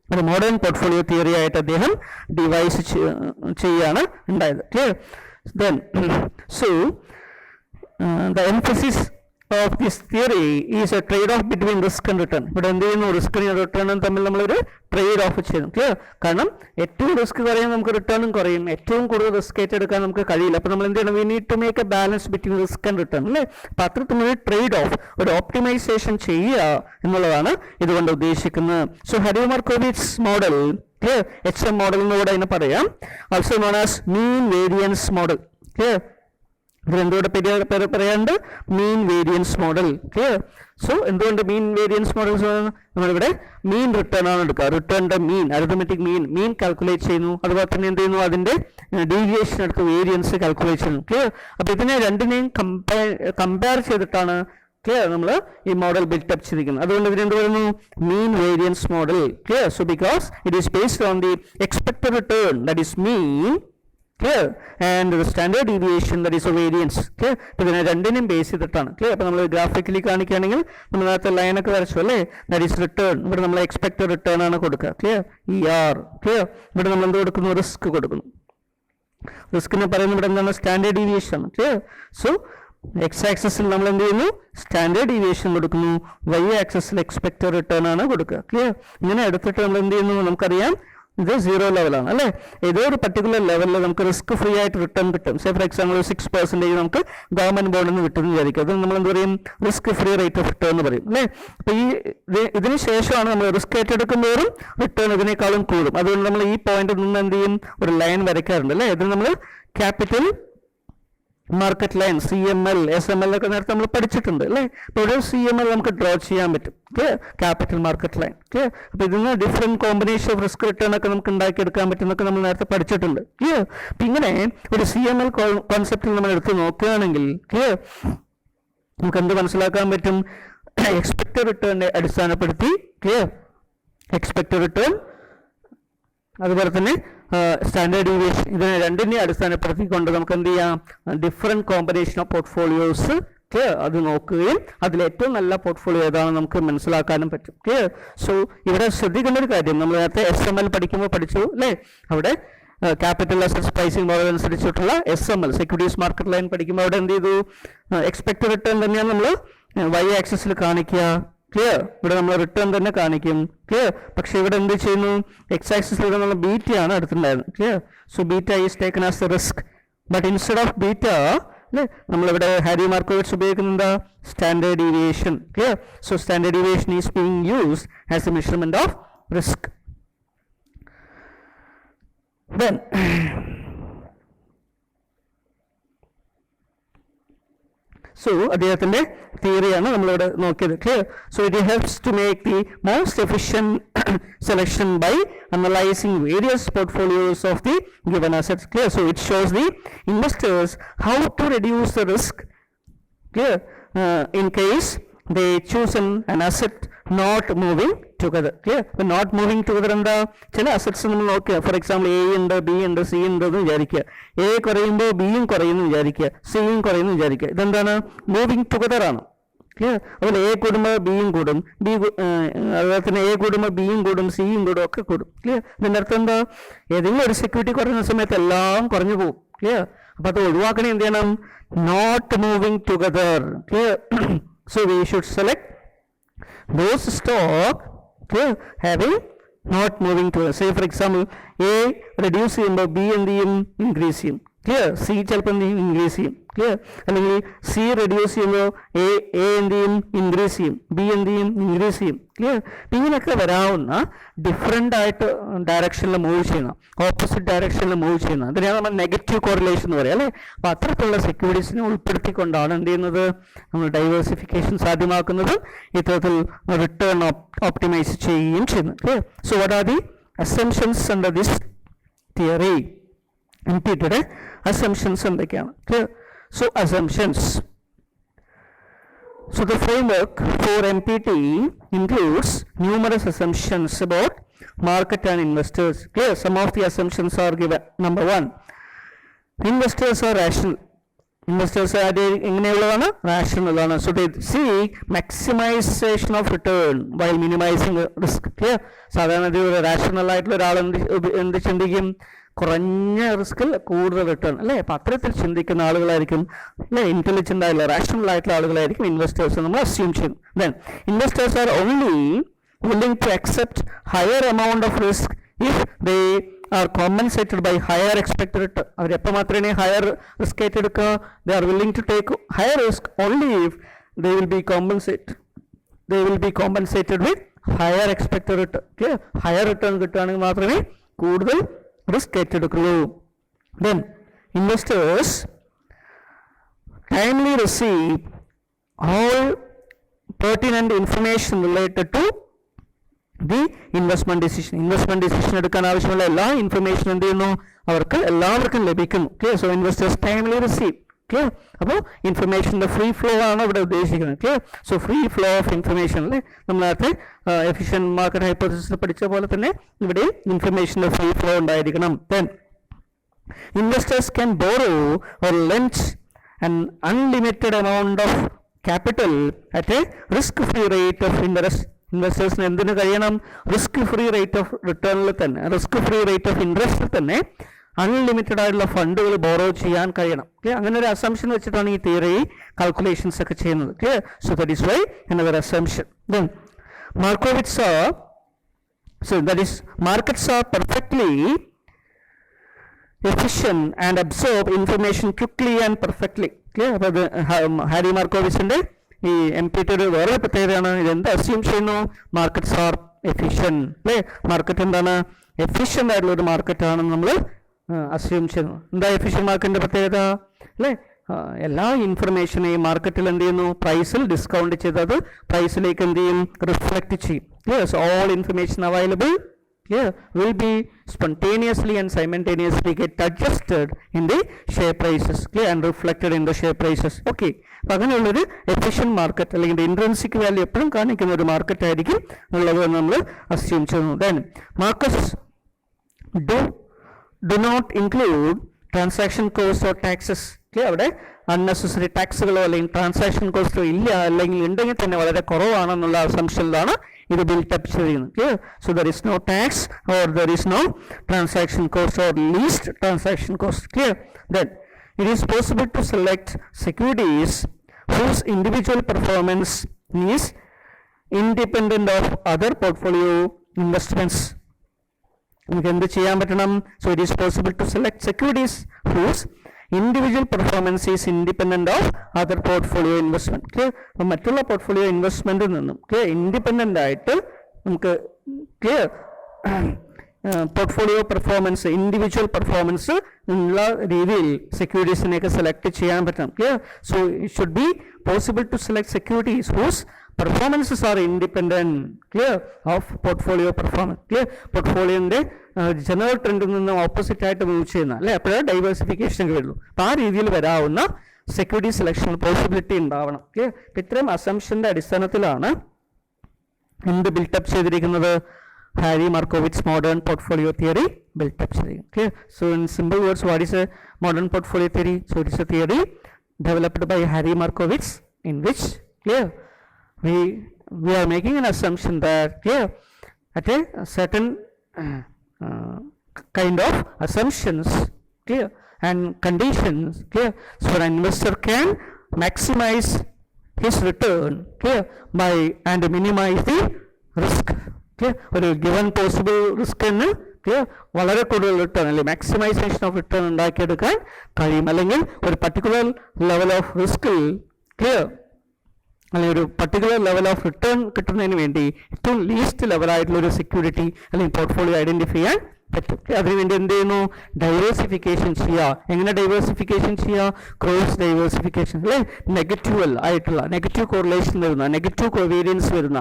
ഒരു മോഡേൺ പോർട്ട്ഫോളിയോ തിയറി ആയിട്ട് അദ്ദേഹം ഡിവൈസ് ചെയ്യാണ് ഉണ്ടായത്. Then the emphasis of this theory is a trade-off between risk and return. ഇവിടെ എന്ത് ചെയ്യുന്നു? റിസ്കിനും റിട്ടേണും തമ്മിൽ നമ്മളൊരു ട്രേഡ് ഓഫ് ചെയ്യുന്നു. കാരണം ഏറ്റവും റിസ്ക് കുറയും നമുക്ക് റിട്ടേണും കുറയും. ഏറ്റവും കൂടുതൽ റിസ്ക് ഏറ്റെടുക്കാൻ നമുക്ക് കഴിയില്ല. അപ്പോൾ നമ്മൾ എന്ത് ചെയ്യണം? We need to make a balance between risk and return അല്ലേ? അപ്പോൾ അത്തരത്തിലൊരു ട്രേഡ് ഓഫ് ഒരു ഓപ്റ്റിമൈസേഷൻ ചെയ്യുക എന്നുള്ളതാണ് ഇതുകൊണ്ട് ഉദ്ദേശിക്കുന്നത്. So Harry Markowitz model HM model എന്ന് കൂടെ അതിനെ പറയാം. Also known as mean variance model. ഇതിലെന്തുകൊണ്ട് പറയാണ്ട് മീൻ വേരിയൻസ് മോഡൽ. സോ എന്തുകൊണ്ട് മീൻ വേരിയൻസ് മോഡൽസ്? നമ്മളിവിടെ മീൻ റിട്ടേൺ ആണ് എടുക്കുക. റിട്ടേണിന്റെ അരിത്തമെറ്റിക് മീൻ കാൽക്കുലേറ്റ് ചെയ്യുന്നു. അതുപോലെ തന്നെ എന്ത് ചെയ്യുന്നു? അതിന്റെ ഡീവിയേഷൻ എടുത്ത് വേരിയൻസ് കാൽക്കുലേറ്റ് ചെയ്യുന്നു. അപ്പൊ ഇതിനെ രണ്ടിനെയും കമ്പയർ ചെയ്തിട്ടാണ് നമ്മൾ ഈ മോഡൽ ബിൽഡപ്പ് ചെയ്തിരിക്കുന്നത്. അതുകൊണ്ട് ഇതിനെന്ത് പറയുന്നു? Mean variance model. So because it is based on the expected return that is mean clear and the standard deviation that is a variance clear. ഇതിനെ രണ്ടിനും ബേസ് ചെയ്തിട്ടാണ് ക്ലിയർ. അപ്പോൾ നമ്മൾ ഗ്രാഫിക്കലി കാണിക്കുകയാണെങ്കിൽ നമ്മൾ നേരത്തെ ലൈനൊക്കെ വരച്ചു അല്ലേ, ദാറ്റ് ഈസ് റിട്ടേൺ. ഇവിടെ നമ്മൾ എക്സ്പെക്റ്റഡ് റിട്ടേൺ ആണ് കൊടുക്കുക ക്ലിയർ, ER ക്ലിയർ. ഇവിടെ നമ്മൾ എന്ത് കൊടുക്കുന്നു, റിസ്ക് കൊടുക്കുന്നു. റിസ്കിനെ പറയുന്നത് ഇവിടെ എന്താണ്, സ്റ്റാൻഡേർഡ് ഡീവിയേഷൻ ആണ് ക്ലിയർ. സോ എക്സ് ആക്സസിൽ നമ്മൾ എന്ത് ചെയ്യുന്നു, സ്റ്റാൻഡേർഡ് ഡീവിയേഷൻ കൊടുക്കുന്നു, വൈ ആക്സസിൽ എക്സ്പെക്റ്റഡ് റിട്ടേൺ ആണ് കൊടുക്കുക ക്ലിയർ. ഇങ്ങനെ എടുത്തിട്ട് നമ്മൾ എന്ത് ചെയ്യുന്നു, നമുക്കറിയാം ഇത് 0 ലെവലാണ് അല്ലേ. ഏതോ ഒരു പർട്ടിക്കുലർ ലെവലിൽ നമുക്ക് റിസ്ക് ഫ്രീ ആയിട്ട് റിട്ടേൺ കിട്ടും. സേ ഫോർ എക്സാമ്പിൾ 6% നമുക്ക് ഗവൺമെന്റ് ബോണ്ടിൽ നിന്ന് കിട്ടുമെന്ന് വിചാരിക്കും. അത് നമ്മൾ എന്ത് പറയും, risk free rate of return എന്ന് പറയും അല്ലേ. അപ്പോൾ ഇതിന് ശേഷമാണ് നമ്മൾ റിസ്ക് ഏറ്റെടുക്കുമ്പോഴും റിട്ടേൺ ഇതിനേക്കാളും കൂടും. അതുകൊണ്ട് നമ്മൾ ഈ പോയിന്റിൽ നിന്ന് എന്ത് ചെയ്യും, ഒരു ലൈൻ വരയ്ക്കാറുണ്ട് അല്ലേ. ഇതിന് നമ്മൾ capital market line CML SML ഒക്കെ നേരത്തെ നമ്മൾ പഠിച്ചിട്ടുണ്ട് അല്ലേ. അപ്പോൾ ഒരു CML നമുക്ക് ഡ്രോ ചെയ്യാൻ പറ്റും ക്യാപിറ്റൽ മാർക്കറ്റ് ലൈൻ. അപ്പോൾ ഇതിന് different combination of risk return ഒക്കെ നമുക്ക് ഉണ്ടാക്കിയെടുക്കാൻ പറ്റുന്നൊക്കെ നമ്മൾ നേരത്തെ പഠിച്ചിട്ടുണ്ട്. അപ്പം ഇങ്ങനെ ഒരു CML കോൺസെപ്റ്റിൽ നമ്മൾ എടുത്ത് നോക്കുകയാണെങ്കിൽ നമുക്ക് എന്ത് മനസ്സിലാക്കാൻ പറ്റും, എക്സ്പെക്റ്റഡ് റിട്ടേണിനെ അടിസ്ഥാനപ്പെടുത്തി എക്സ്പെക്റ്റഡ് റിട്ടേൺ അതുപോലെ തന്നെ സ്റ്റാൻഡേർഡ് ഡീവിയേഷൻ ഇതിനെ രണ്ടിനെ അടിസ്ഥാനപ്പെടുത്തിക്കൊണ്ട് നമുക്ക് എന്ത് ചെയ്യാം, ഡിഫറെൻറ്റ് കോമ്പിനേഷൻ ഓഫ് പോർട്ട്ഫോളിയോസ് അത് നോക്കുകയും അതിൽ ഏറ്റവും നല്ല പോർട്ട്ഫോളിയോ ഏതാണെന്ന് നമുക്ക് മനസ്സിലാക്കാനും പറ്റും. സോ ഇവിടെ ശ്രദ്ധിക്കേണ്ട ഒരു കാര്യം, നമ്മൾ നേരത്തെ SML പഠിക്കുമ്പോൾ പഠിച്ചു അല്ലേ, അവിടെ ക്യാപിറ്റൽ അസറ്റ്സ് പ്രൈസിംഗ് മോഡൽ അനുസരിച്ചിട്ടുള്ള SML സെക്യൂരിറ്റീസ് മാർക്കറ്റ് ലൈൻ പഠിക്കുമ്പോൾ അവിടെ എന്ത് ചെയ്തു, എക്സ്പെക്റ്റഡ് റിട്ടേൺ തന്നെയാണ് നമ്മൾ വൈ ആക്സിസിൽ കാണിക്കുക ക്ലിയർ. ഇവിടെ നമ്മൾ റിട്ടേൺ തന്നെ കാണിക്കും ക്ലിയർ. പക്ഷെ ഇവിടെ എന്ത് ചെയ്യുന്നു, എക്സ് ആക്സിസിലൂടെ നമ്മൾ ബീറ്റയാണ് എടുത്തിട്ടുണ്ടായിരുന്നു clear. So beta is taken as a risk, but instead of beta അല്ലേ നമ്മളിവിടെ ഹാരി മാർക്കോവിറ്റ്സ് ഉപയോഗിക്കുന്നത് എന്താ, standard deviation clear. So standard deviation is being used as a measurement of risk. Then so അദ്ദേഹത്തിന്റെ തിയറിയാണ് നമ്മളിവിടെ നോക്കിയത് clear. So it helps to make the most efficient selection by analysing various portfolios of the given assets clear. So it shows the investors how to reduce the risk clear in case they choose an asset not moving together clear. അപ്പോൾ not moving together എന്താ, ചില assets നമ്മൾ നോക്കുക. For example A ഉണ്ട്, B ഉണ്ട്, C ഉണ്ട് എന്ന് വിചാരിക്കുക. A കുറയുമ്പോൾ Bയും കുറയുന്നു വിചാരിക്കുക, Cയും കുറയുന്നു വിചാരിക്കുക. ഇതെന്താണ്, മൂവിങ് ടുഗദർ ആണ് ക്ലിയർ. അതുപോലെ A കൂടുമ്പോൾ Bയും കൂടും, അതുപോലെ തന്നെ A കൂടുമ്പോൾ Bയും കൂടും, Cയും കൂടും, ഒക്കെ കൂടും ക്ലിയർ. ഇതിൻ്റെ അർത്ഥം എന്താ, ഏതെങ്കിലും ഒരു സെക്യൂരിറ്റി കുറയുന്ന സമയത്ത് എല്ലാം കുറഞ്ഞു പോകും ക്ലിയർ. അപ്പോൾ അത് ഒഴിവാക്കണേ എന്ത് ചെയ്യണം, not moving together clear. So we should select those stock having not moving to, say for example A reduce ചെയ്യുമ്പോൾ B എന്ത് ചെയ്യും, ഇൻക്രീസ് ചെയ്യും ക്ലിയർ. C ചിലപ്പോൾ എന്ത് ചെയ്യും, ഇൻക്രീസ് ചെയ്യും ക്ലിയർ. അല്ലെങ്കിൽ C റെഡ്യൂസ് ചെയ്യുമ്പോൾ A എന്ത് ചെയ്യും, ഇൻക്രീസ് ചെയ്യും, B എന്ത് ചെയ്യും, ഇൻക്രീസ് ചെയ്യും ക്ലിയർ. ഇങ്ങനെയൊക്കെ വരാവുന്ന ഡിഫറെൻ്റ് ആയിട്ട് ഡയറക്ഷനിൽ മൂവ് ചെയ്യുന്ന, ഓപ്പോസിറ്റ് ഡയറക്ഷനിൽ മൂവ് ചെയ്യുന്ന, അതിനെയാണ് നമ്മൾ നെഗറ്റീവ് കോറിലേഷൻ എന്ന് പറയാം അല്ലേ. അപ്പോൾ അത്തരത്തിലുള്ള സെക്യൂരിറ്റീസിനെ ഉൾപ്പെടുത്തിക്കൊണ്ടാണ് എന്ത് ചെയ്യുന്നത്, നമ്മൾ ഡൈവേഴ്സിഫിക്കേഷൻ സാധ്യമാക്കുന്നത്, ഇത്തരത്തിൽ റിട്ടേൺ ഓപ്റ്റിമൈസ് ചെയ്യുകയും ചെയ്യുന്നത് clear. So what are the assumptions under this theory, MPTയുടെ assumptions എന്തൊക്കെയാണ് clear. So assumptions. So the framework for MPT includes numerous assumptions about market and investors clear. Some of the assumptions are given. Number 1, investors are rational. Investors are എങ്ങനെയുള്ളതാണ്, rational ആണ്. So they seek maximization of return while minimizing risk clear. സാധാരണ ഒരു rational ആയിട്ടുള്ള ഒരാൾ എന്ത് ചിന്തിക്കും, കുറഞ്ഞ റിസ്കിൽ കൂടുതൽ return അല്ലേ. അപ്പം അത്തരത്തിൽ ചിന്തിക്കുന്ന ആളുകളായിരിക്കും അല്ലേ, ഇൻ്റലിജൻ്റ് ആയിട്ടുള്ള റാഷണൽ ആയിട്ടുള്ള ആളുകളായിരിക്കും ഇൻവെസ്റ്റേഴ്സ് നമ്മൾ അസ്യൂം ചെയ്യുന്നു. Then investors are only willing to accept higher amount of risk if they are compensated by higher expected return. അവരെപ്പോൾ മാത്രമേ ഹയർ റിസ്ക് ഏറ്റെടുക്കുക, they are willing to take higher risk only if they will be compensated with higher expected return clear. Higher return കിട്ടുകയാണെങ്കിൽ മാത്രമേ കൂടുതൽ risk ഏറ്റെടുക്കുള്ളൂ. Then investors timely receive all pertinent information related to the investment decision. Investment decision എടുക്കാൻ ആവശ്യമുള്ള എല്ലാ ഇൻഫർമേഷനും എന്ത് ചെയ്യുന്നു, അവർക്ക് എല്ലാവർക്കും ലഭിക്കുന്നു clear. So investors timely receive clear. അപ്പോൾ ഇൻഫർമേഷൻ്റെ ഫ്രീ ഫ്ലോ ആണ് ഇവിടെ ഉദ്ദേശിക്കുന്നത് clear. So free flow of information അല്ലേ, നമ്മൾ നേരത്തെ എഫിഷ്യൻറ്റ് മാർക്കറ്റ് ഹൈപ്പോത്തസിസ് പഠിച്ച പോലെ തന്നെ ഇവിടെ ഇൻഫർമേഷൻ്റെ ഫ്രീ ഫ്ലോ ഉണ്ടായിരിക്കണം. Then Investors can borrow or lend an unlimited amount of capital at a risk-free rate of interest. ഇൻവെസ്റ്റേഴ്സിന് എന്തിനു കഴിയണം? റിസ്ക് ഫ്രീ റേറ്റ് ഓഫ് റിട്ടേണിൽ തന്നെ, റിസ്ക് ഫ്രീ റേറ്റ് ഓഫ് ഇൻട്രസ്റ്റിൽ തന്നെ അൺലിമിറ്റഡ് ആയിട്ടുള്ള ഫണ്ടുകൾ ബോറോ ചെയ്യാൻ കഴിയണം. അങ്ങനെ ഒരു അസംഷൻ വെച്ചിട്ടാണ് ഈ തിയറി കാൽക്കുലേഷൻസ് ഒക്കെ ചെയ്യുന്നത്. So that is why another assumption. Then Markowitz saw, so that is markets are perfectly efficient and absorb information quickly and perfectly. അപ്പോൾ അത് ഹാരി മാർക്കോവിസിന്റെ ഈ MPT ഒരു വേറെ പ്രത്യേകതയാണ്. ഇതെന്ത് അസ്യൂം ചെയ്യുന്നു? മാർക്കറ്റ്സ് ആർ എഫിഷ്യന്റ് അല്ലേ? മാർക്കറ്റ് എന്താണ്? എഫിഷ്യന്റ് ആയിട്ടുള്ള ഒരു മാർക്കറ്റാണെന്ന് നമ്മൾ അസ്യൂം ചെയ്യുന്നു. എന്താ എഫിഷ്യന്റ് മാർക്കറ്റിന്റെ പ്രത്യേകത അല്ലേ? എല്ലാ ഇൻഫർമേഷനെയും മാർക്കറ്റിൽ എന്ത് ചെയ്യുന്നു? പ്രൈസിൽ ഡിസ്കൗണ്ട് ചെയ്തത് പ്രൈസിലേക്ക് എന്ത് ചെയ്യും? റിഫ്ലക്റ്റ് ചെയ്യും. Yes, all information available will be spontaneously and simultaneously get adjusted in the share prices and reflected in the share prices. Okay, അപ്പോൾ അങ്ങനെയുള്ളൊരു എഫിഷ്യൻറ്റ് മാർക്കറ്റ് അല്ലെങ്കിൽ ഇൻട്രൻസിക് വാല്യൂ എപ്പോഴും കാണിക്കുന്ന ഒരു മാർക്കറ്റ് ആയിരിക്കും ഉള്ളത് നമ്മൾ അസ്യൂം ചെയ്യുന്നു. Then markets do not include transaction cost or taxes. അവിടെ അൺനെസസറി ടാക്സുകളോ അല്ലെങ്കിൽ ട്രാൻസാക്ഷൻ കോസ്റ്റോ ഇല്ല, അല്ലെങ്കിൽ ഉണ്ടെങ്കിൽ തന്നെ വളരെ കുറവാണെന്നുള്ള അസംഷനിലാണ് ഇത് ബിൽട്ടപ്പ് ചെയ്യുന്നത്. So there is no tax or there is no transaction cost or least transaction cost. Clear? Then it is possible to select securities whose individual performance is independent of other portfolio investments. നമുക്ക് എന്ത് ചെയ്യാൻ പറ്റണം? So it is possible to select securities whose individual performance is independent of other portfolio investment. അപ്പോൾ മറ്റുള്ള portfolio ഇൻവെസ്റ്റ്മെന്റിൽ നിന്നും independent ആയിട്ട് നമുക്ക് portfolio performance, individual performance ഉള്ള രീതിയിൽ സെക്യൂരിറ്റീസിനെയൊക്കെ സെലക്ട് ചെയ്യാൻ പറ്റണം. So it should be possible to select securities whose performances are independent of portfolio performance. പോർട്ട്ഫോളിയോൻ്റെ ജനറൽ ട്രെൻഡിൽ നിന്ന് ഓപ്പോസിറ്റ് ആയിട്ട് മൂവ് ചെയ്യുന്ന അല്ലെ, അപ്പോഴേ ഡൈവേഴ്സിഫിക്കേഷൻ ഒക്കെ വരുള്ളൂ. അപ്പോൾ ആ രീതിയിൽ വരാവുന്ന സെക്യൂരിറ്റി സെലക്ഷൻ പോസിബിലിറ്റി ഉണ്ടാവണം. ഇത്രയും അസംഷൻ്റെ അടിസ്ഥാനത്തിലാണ് എന്ത് ബിൽട്ടപ്പ് ചെയ്തിരിക്കുന്നത്? Harry Markowitz modern portfolio theory built up ചെയ്തിരിക്കുന്നത്. So in simple words, what is a modern portfolio theory? So it is a theory developed by Harry Markowitz, in which we are making an assumption that at a certain kind of assumptions and conditions, so an investor can maximize his return by and minimize the risk. ഒരു given possible റിസ്കിന് വളരെ കൂടുതൽ return അല്ലെങ്കിൽ maximisation of return ഉണ്ടാക്കിയെടുക്കാൻ കഴിയും. അല്ലെങ്കിൽ ഒരു particular level of റിസ്കിൽ അല്ലെങ്കിൽ ഒരു പർട്ടിക്കുലർ ലെവൽ ഓഫ് റിട്ടേൺ കിട്ടുന്നതിന് വേണ്ടി ഏറ്റവും ലീസ്റ്റ് ലെവലായിട്ടുള്ള ഒരു സെക്യൂരിറ്റി അല്ലെങ്കിൽ പോർട്ട്ഫോളിയോ ഐഡന്റിഫൈ ചെയ്യാൻ പറ്റും. അതിനുവേണ്ടി എന്ത് ചെയ്യുന്നു? ഡൈവേഴ്സിഫിക്കേഷൻ ചെയ്യുക. എങ്ങനെ ഡൈവേഴ്സിഫിക്കേഷൻ ചെയ്യുക? ക്രോസ് ഡൈവേഴ്സിഫിക്കേഷൻ അല്ലെ, നെഗറ്റീവ് ആയിട്ടുള്ള നെഗറ്റീവ് കോറിലേഷൻ വരുന്ന, നെഗറ്റീവ് കോവേരിയൻസ് വരുന്ന,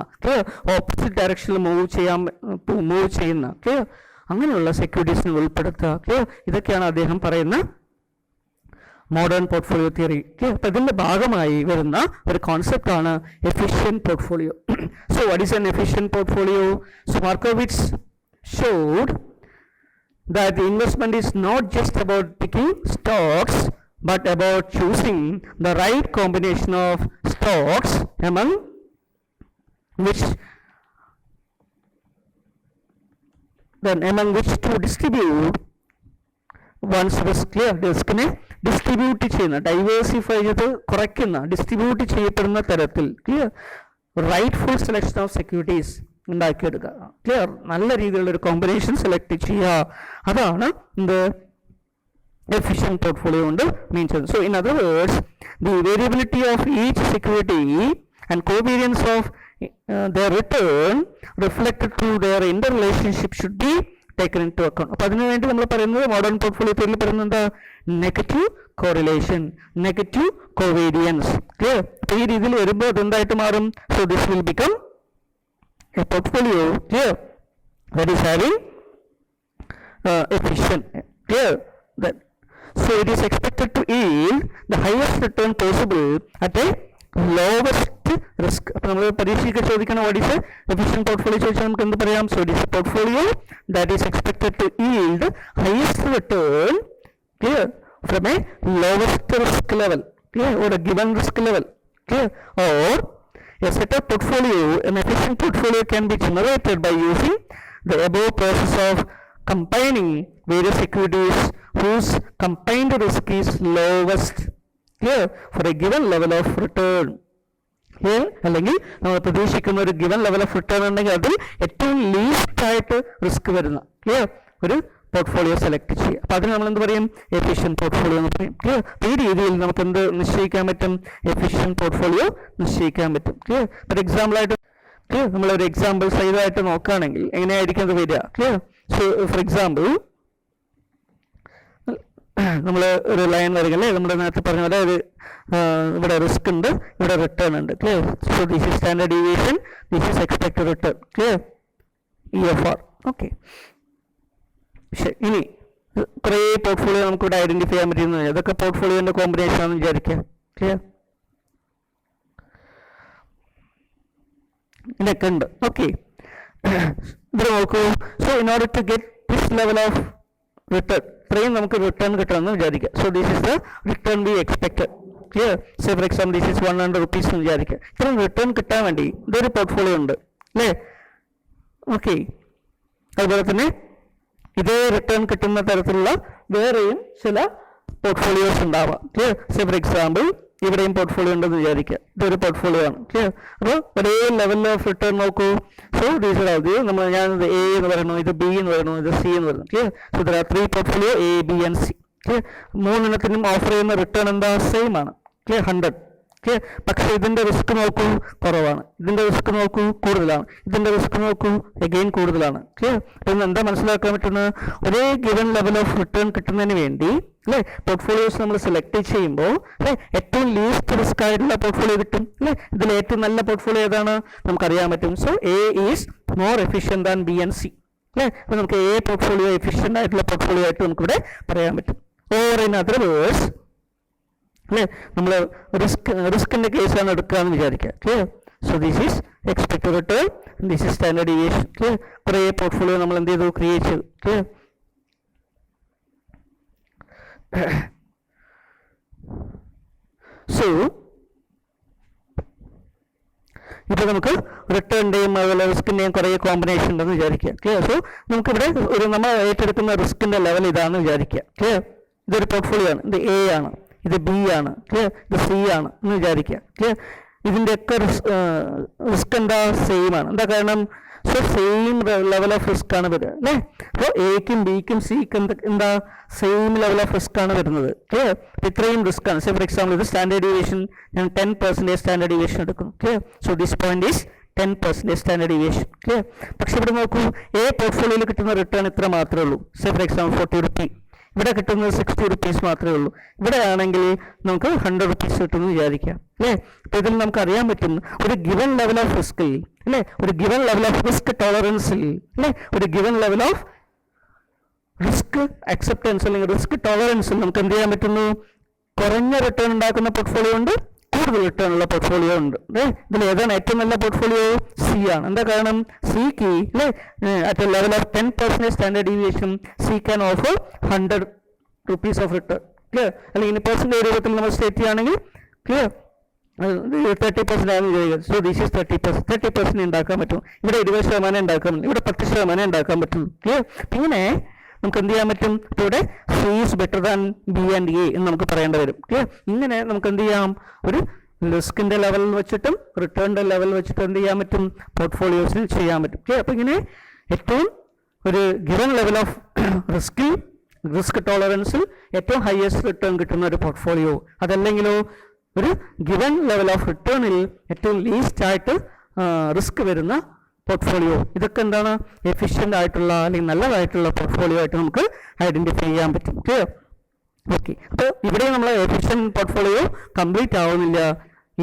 ഓപ്പോസിറ്റ് ഡയറക്ഷനിൽ മൂവ് ചെയ്യുന്ന അങ്ങനെയുള്ള സെക്യൂരിറ്റീസിനെ ഉൾപ്പെടുത്തുക. ഇതൊക്കെയാണ് അദ്ദേഹം പറയുന്ന മോഡേൺ പോർട്ട്ഫോളിയോ തിയറി. അപ്പം ഇതിൻ്റെ ഭാഗമായി വരുന്ന ഒരു കോൺസെപ്റ്റാണ് efficient portfolio. So what is an efficient portfolio? So Markowitz showed that the investment is not just about picking stocks but about choosing the right combination of stocks among which to distribute one's risk. റിസ്കിനെ distribute ചെയ്യുന്ന, diversify ചെയ്ത് കുറയ്ക്കുന്ന, distribute ചെയ്യപ്പെടുന്ന തരത്തിൽ rightful selection of securities ഉണ്ടാക്കിയെടുക്കുക. Clear? നല്ല രീതിയിലുള്ള ഒരു കോമ്പിനേഷൻ സെലക്ട് ചെയ്യുക. അതാണ് എന്ത് എഫിഷ്യൻറ്റ് പോർട്ട്ഫോളിയോ കൊണ്ട് മീൻ ചെയ്യുന്നത്. So in other words, the variability of each security and covariance of their return reflected through their interrelationship should be taken into account. അപ്പോൾ അതിനുവേണ്ടി നമ്മൾ പറയുന്നത് മോഡേൺ പോർട്ട്ഫോളിയോ തിയറിയിൽ പറയുന്നത് negative correlation, negative covariance. Clear? അപ്പോൾ ഈ രീതിയിൽ വരുമ്പോൾ അതെന്തായിട്ട് മാറും? So this will become a portfolio that is having efficient. That so it is expected to yield the highest return possible at a lowest risk. അപ്പോൾ നമ്മൾ പരീക്ഷയ്ക്ക് ചോദിക്കണം what is a efficient portfolio ചോദിച്ചാൽ നമുക്ക് എന്ത് പറയാം? So it is a portfolio that is expected to yield highest return clear, from a lowest risk level, clear, or a given risk level, clear, or a set of portfolio, an efficient portfolio can be generated by using the above process of combining various equities whose combined risk is lowest, clear, for a given level of return. അല്ലെങ്കിൽ നമ്മൾ പ്രതീക്ഷിക്കുന്ന ഒരു given level of return ഉണ്ടെങ്കിൽ അതിൽ ഏറ്റവും least ആയിട്ട് risk വരുന്ന clear ഒരു പോർട്ട്ഫോളിയോ സെലക്ട് ചെയ്യുക. അപ്പോൾ അതിന് നമ്മൾ എന്ത് പറയും? എഫിഷ്യൻറ്റ് പോർട്ട്ഫോളിയോ എന്ന് പറയും. ക്ലിയർ. ഈ രീതിയിൽ നമുക്ക് എന്ത് നിശ്ചയിക്കാൻ പറ്റും? എഫിഷ്യൻറ്റ് പോർട്ട്ഫോളിയോ നിശ്ചയിക്കാൻ പറ്റും. ക്ലിയർ. ഫോർ എക്സാമ്പിളായിട്ട് ക്ലിയർ നമ്മളൊരു എക്സാമ്പിൾ സൈഡായിട്ട് നോക്കുകയാണെങ്കിൽ എങ്ങനെയായിരിക്കും അത് വരിക? ക്ലിയർ. സോ ഫോർ എക്സാമ്പിൾ നമ്മൾ ഒരു ലൈൻ വരികയല്ലേ, നമ്മുടെ നേരത്തെ പറഞ്ഞ പോലെ ഒരു ഇവിടെ റിസ്ക് ഉണ്ട്, ഇവിടെ റിട്ടേൺ ഉണ്ട്. Clear. So this is standard deviation, this is expected return. Clear. EFR. Okay. ശരി. ഇനി കുറേ പോർട്ട്ഫോളിയോ നമുക്കിവിടെ ഐഡന്റിഫൈ ചെയ്യാൻ പറ്റുന്നത് അതൊക്കെ പോർട്ട്ഫോളിയോന്റെ കോമ്പിനേഷൻ ആണെന്ന് വിചാരിക്കുക. ക്ലിയർ. ഇതൊക്കെ ഉണ്ട്. ഓക്കെ. ഇവിടെ നോക്കൂ. So in order to get this level of return, ഇത്രയും നമുക്ക് റിട്ടേൺ കിട്ടണമെന്ന് വിചാരിക്കുക. So this is the return we expected. Clear. Say for example this is 100 rupees എന്ന് വിചാരിക്കുക. ഇത്രയും റിട്ടേൺ കിട്ടാൻ വേണ്ടി ഇതൊരു പോർട്ട്ഫോളിയോ ഉണ്ട് അല്ലേ? ഓക്കെ. അതുപോലെ തന്നെ ഇതേ റിട്ടേൺ കിട്ടുന്ന തരത്തിലുള്ള വേറെയും ചില പോർട്ട്ഫോളിയോസ് ഉണ്ടാവാം. ക്ലിയർ. സേ ഫോർ എക്സാമ്പിൾ ഇവിടെയും പോർട്ട്ഫോളിയോ ഉണ്ടെന്ന് വിചാരിക്കുക. ഇതൊരു പോർട്ട്ഫോളിയോ ആണ്. ക്ലിയർ. അപ്പോൾ ഒരേ ലെവൽ ഓഫ് റിട്ടേൺ നോക്കൂ. സോ ദീസ് ആർ ദി ഞാനിത് എ എന്ന് പറയുന്നു, ഇത് ബി എന്ന് പറയുന്നു, ഇത് സി എന്ന് പറയുന്നു. Clear. So there are 3 portfolio A, B and C. Clear. മൂന്നെണ്ണത്തിനും ഓഫർ ചെയ്യുന്ന റിട്ടേൺ എന്താ? സെയിം ആണ്. ക്ലിയർ. 100. ക്ലിയർ. പക്ഷേ ഇതിൻ്റെ റിസ്ക് നോക്കൂ, കുറവാണ്. ഇതിൻ്റെ റിസ്ക് നോക്കൂ, കൂടുതലാണ്. ഇതിൻ്റെ റിസ്ക് നോക്കൂ, എഗെയിൻ കൂടുതലാണ്. ക്ലിയർ. അപ്പം എന്താ മനസ്സിലാക്കാൻ പറ്റുന്നത്? ഒരേ ഗിവൻ ലെവൽ ഓഫ് റിട്ടേൺ കിട്ടുന്നതിന് വേണ്ടി അല്ലേ പോർട്ട്ഫോളിയോസ് നമ്മൾ സെലക്ട് ചെയ്യുമ്പോൾ അല്ലേ ഏറ്റവും ലീസ്റ്റ് റിസ്ക് ആയിട്ടുള്ള പോർട്ട്ഫോളിയോ കിട്ടും അല്ലേ. ഇതിൽ ഏറ്റവും നല്ല പോർട്ട്ഫോളിയോ ഏതാണ് നമുക്കറിയാൻ പറ്റും. So A is more എഫിഷ്യൻ than B and C അല്ലേ. അപ്പോൾ നമുക്ക് എ പോർട്ട്ഫോളിയോ എഫിഷ്യൻ്റ് ആയിട്ടുള്ള പോർട്ട്ഫോളിയോ ആയിട്ട് നമുക്കിവിടെ പറയാൻ പറ്റും. ഓർ ഇൻ അതർ വേർഡ്സ് അല്ലേ നമ്മൾ റിസ്കിൻ്റെ കേസാണ് എടുക്കുകയെന്ന് വിചാരിക്കുക. Clear. So this is expected return, this is standard deviation. Clear. കുറേ പോർട്ട്ഫോളിയോ നമ്മൾ എന്ത് ചെയ്തു? ക്രിയേറ്റ് ചെയ്തു. ക്ലിയർ. സോ ഇപ്പോൾ നമുക്ക് റിട്ടേണിൻ്റെയും അതുപോലെ റിസ്കിൻ്റെയും കുറേ കോമ്പിനേഷൻ ഉണ്ടെന്ന് വിചാരിക്കുക. ക്ലിയർ. സോ നമുക്കിവിടെ നമ്മൾ ഏറ്റെടുക്കുന്ന റിസ്കിൻ്റെ ലെവൽ ഇതാണെന്ന് വിചാരിക്കുക. ക്ലിയർ. ഇതൊരു പോർട്ട്ഫോളിയോ ആണ്. ഇത് എ ആണ്, ഇത് ബി ആണ്. ക്ലിയർ. ഇത് സി ആണ് എന്ന് വിചാരിക്കുക. ക്ലിയർ. ഇതിൻ്റെയൊക്കെ റിസ്ക് എന്താ? സെയിം ആണ്. എന്താ കാരണം? So same level of risk ആണ് വരിക അല്ലേ. അപ്പോൾ എക്കും ബിക്കും സിക്കും എന്താ? സെയിം ലെവൽ ഓഫ് റിസ്ക് ആണ് വരുന്നത്. ക്ലിയർ. ഇത്രയും റിസ്ക് ആണ്. സേ ഫോർ എക്സാമ്പിൾ ഇത് സ്റ്റാൻഡേർഡ് ഡീവിയേഷൻ ഞാൻ 10% സ്റ്റാൻഡേർഡ് ഡീവിയേഷൻ എടുക്കുന്നു. Clear. So this point is 10% standard deviation. Clear. പക്ഷെ ഇവിടെ നോക്കൂ, എ പോർട്ട്ഫോളിയോയിൽ കിട്ടുന്ന റിട്ടേൺ ഇത്ര മാത്രമേ ഉള്ളൂ. Say for example 40 rupees. ഇവിടെ കിട്ടുന്നത് 60 rupees മാത്രമേ ഉള്ളൂ. ഇവിടെ ആണെങ്കിൽ നമുക്ക് 100 rupees കിട്ടുമെന്ന് വിചാരിക്കാം അല്ലേ. അപ്പോൾ ഇതിൽ നമുക്ക് അറിയാൻ പറ്റും ഒരു ഗിവൻ ലെവൽ ഓഫ് റിസ്കിൽ അല്ലേ, ഒരു ഗിവൻ ലെവൽ ഓഫ് റിസ്ക് ടോളറൻസിൽ അല്ലേ, ഒരു given level of risk acceptance അല്ലെങ്കിൽ റിസ്ക് ടോളറൻസിൽ നമുക്ക് എന്ത് ചെയ്യാൻ പറ്റുന്നു? കുറഞ്ഞ റിട്ടേൺ ഉണ്ടാക്കുന്ന പോർട്ട്ഫോളിയോ ഉണ്ട്, കൂടുതൽ റിട്ടേൺ ഉള്ള പോർട്ട്ഫോളിയോ ഉണ്ട്. ഇതിൽ ഏതാണ് ഏറ്റവും നല്ല പോർട്ട്ഫോളിയോ? സി ആണ്. എന്താ കാരണം? സിക്ക് അല്ലേ at A level of 10% standard deviation C can offer 100 rupees of return. Clear. അല്ലെങ്കിൽ ഇനി പെർസെൻറ്റേജ് രൂപത്തിൽ നമ്മൾ സ്റ്റേറ്റ് ചെയ്യുകയാണെങ്കിൽ ക്ലിയർ 30% ആണെന്ന് വിചാരിക്കുക. സോ ദിസ് ഈസ് 30% ഉണ്ടാക്കാൻ പറ്റും. ഇവിടെ 20% ഉണ്ടാക്കാൻ പറ്റും, ഇവിടെ 10% ഉണ്ടാക്കാൻ പറ്റും. ക്ലിയർ. ഇങ്ങനെ നമുക്ക് എന്ത് ചെയ്യാൻ പറ്റും? ഇവിടെ C is better than B and A എന്ന് നമുക്ക് പറയേണ്ടി വരും. ക്ലിയർ. ഇങ്ങനെ നമുക്ക് എന്ത് ചെയ്യാം? ഒരു റിസ്കിൻ്റെ ലെവൽ വെച്ചിട്ടും റിട്ടേണിൻ്റെ ലെവൽ വെച്ചിട്ടും എന്ത് ചെയ്യാൻ പറ്റും? പോർട്ട്ഫോളിയോസിൽ ചെയ്യാൻ പറ്റും. ക്ലിയർ. അപ്പോൾ ഇങ്ങനെ ഏറ്റവും ഒരു ഗിവൻ ലെവൽ ഓഫ് റിസ്കിൽ റിസ്ക് ടോളറൻസിൽ ഏറ്റവും ഹയസ്റ്റ് റിട്ടേൺ കിട്ടുന്ന ഒരു പോർട്ട്ഫോളിയോ, അതല്ലെങ്കിലോ ഒരു ഗിവൻ ലെവൽ ഓഫ് റിട്ടേണിൽ ഏറ്റവും ലീസ്റ്റ് ആയിട്ട് റിസ്ക് വരുന്ന പോർട്ട്ഫോളിയോ, ഇതൊക്കെ എന്താണ്? എഫിഷ്യൻ്റ് ആയിട്ടുള്ള അല്ലെങ്കിൽ നല്ലതായിട്ടുള്ള പോർട്ട്ഫോളിയോ ആയിട്ട് നമുക്ക് ഐഡൻറ്റിഫൈ ചെയ്യാൻ പറ്റും. ക്ലിയർ. ഓക്കെ. അപ്പോൾ ഇവിടെ നമ്മൾ എഫിഷ്യൻ്റ് പോർട്ട്ഫോളിയോ കംപ്ലീറ്റ് ആവുന്നില്ല,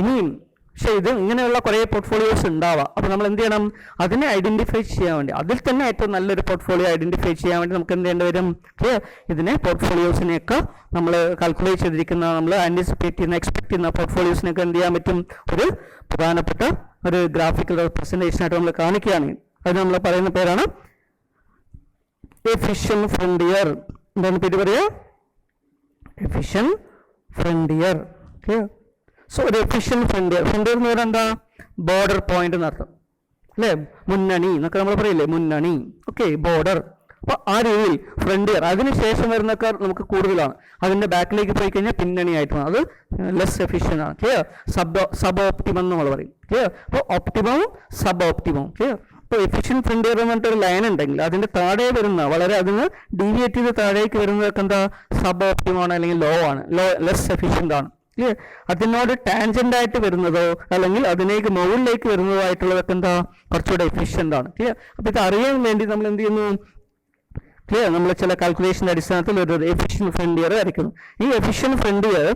ഇനിയും പക്ഷേ ഇത് ഇങ്ങനെയുള്ള കുറേ പോർട്ട്ഫോളിയോസ് ഉണ്ടാവാം. അപ്പോൾ നമ്മൾ എന്ത് ചെയ്യണം? അതിനെ ഐഡൻറ്റിഫൈ ചെയ്യാൻ വേണ്ടി, അതിൽ തന്നെ ഏറ്റവും നല്ലൊരു പോർട്ട്ഫോളിയോ ഐഡൻറ്റിഫൈ ചെയ്യാൻ വേണ്ടി നമുക്ക് എന്ത് ചെയ്യേണ്ടി വരും? ക്ലിയർ. ഇതിനെ പോർട്ട്ഫോളിയോസിനെയൊക്കെ നമ്മൾ കാൽക്കുലേറ്റ് ചെയ്തിരിക്കുന്ന, നമ്മൾ ആൻറ്റിസിപ്പേറ്റ് ചെയ്യുന്ന, എക്സ്പെക്ട് ചെയ്യുന്ന പോർട്ട്ഫോളിയോസിനൊക്കെ എന്ത് ചെയ്യാൻ പറ്റും? ഒരു പ്രധാനപ്പെട്ട ഒരു ഗ്രാഫിക്കൽ റെപ്രസെൻറ്റേഷനായിട്ട് നമ്മൾ കാണിക്കുകയാണെങ്കിൽ അത് നമ്മൾ പറയുന്ന പേരാണ് എഫിഷ്യൻ ഫ്രോണ്ടിയർ. എന്താണ് പേര് പറയുക? എഫിഷ്യൻ ഫ്രണ്ടിയർ. ക്ലിയർ? സോ ഒരു എഫിഷ്യൻ ഫ്രണ്ടിയർ എന്ന് പറഞ്ഞാൽ എന്താ? ബോർഡർ പോയിന്റ് എന്നർത്ഥം അല്ലേ? മുന്നണി എന്നൊക്കെ നമ്മൾ പറയില്ലേ, മുന്നണി. Okay, border. അപ്പോൾ ആ രീതിയിൽ ഫ്രണ്ടിയർ. അതിനുശേഷം വരുന്നൊക്കെ നമുക്ക് കൂടുതലാണ്. അതിൻ്റെ ബാക്കിലേക്ക് പോയി കഴിഞ്ഞാൽ പിന്നണിയായിട്ട് മാറും. അത് ലെസ് എഫിഷ്യൻ്റ് ആണ്. ക്ലിയർ? സബ് ഓപ്റ്റിമം നമ്മൾ പറയും. ക്ലിയർ? അപ്പോൾ ഓപ്റ്റിമവും സബ് ഓപ്റ്റിമവും. ക്ലിയർ? ഇപ്പോൾ എഫിഷ്യൻ ഫ്രണ്ടിയർ എന്ന് പറഞ്ഞിട്ടൊരു ലൈൻ ഉണ്ടെങ്കിൽ അതിൻ്റെ താഴെ വരുന്ന, വളരെ അതിന് ഡീവിയേറ്റ് ചെയ്ത് താഴേക്ക് വരുന്നതൊക്കെ എന്താ? സബ് ഓപ്റ്റിമം ആണ്, അല്ലെങ്കിൽ ലോ ആണ്, ലെസ് എഫിഷ്യൻ്റ് ആണ്. ക്ലിയർ? അതിനോട് ടാൻജൻ്റ് ആയിട്ട് വരുന്നതോ അല്ലെങ്കിൽ അതിലേക്ക് മുകളിലേക്ക് വരുന്നതോ ആയിട്ടുള്ളതൊക്കെ എന്താ? കുറച്ചുകൂടെ എഫിഷ്യൻ്റ് ആണ്. ക്ലിയർ? അപ്പോൾ ഇത് അറിയാൻ വേണ്ടി നമ്മൾ എന്ത് ചെയ്യുന്നു? ക്ലിയർ? നമ്മൾ ചില കാൽക്കുലേഷൻ്റെ അടിസ്ഥാനത്തിൽ ഒരു എഫിഷ്യൻ ഫ്രണ്ടിയർ വരയ്ക്കുന്നു. ഈ എഫിഷ്യൻ ഫ്രണ്ടിയർ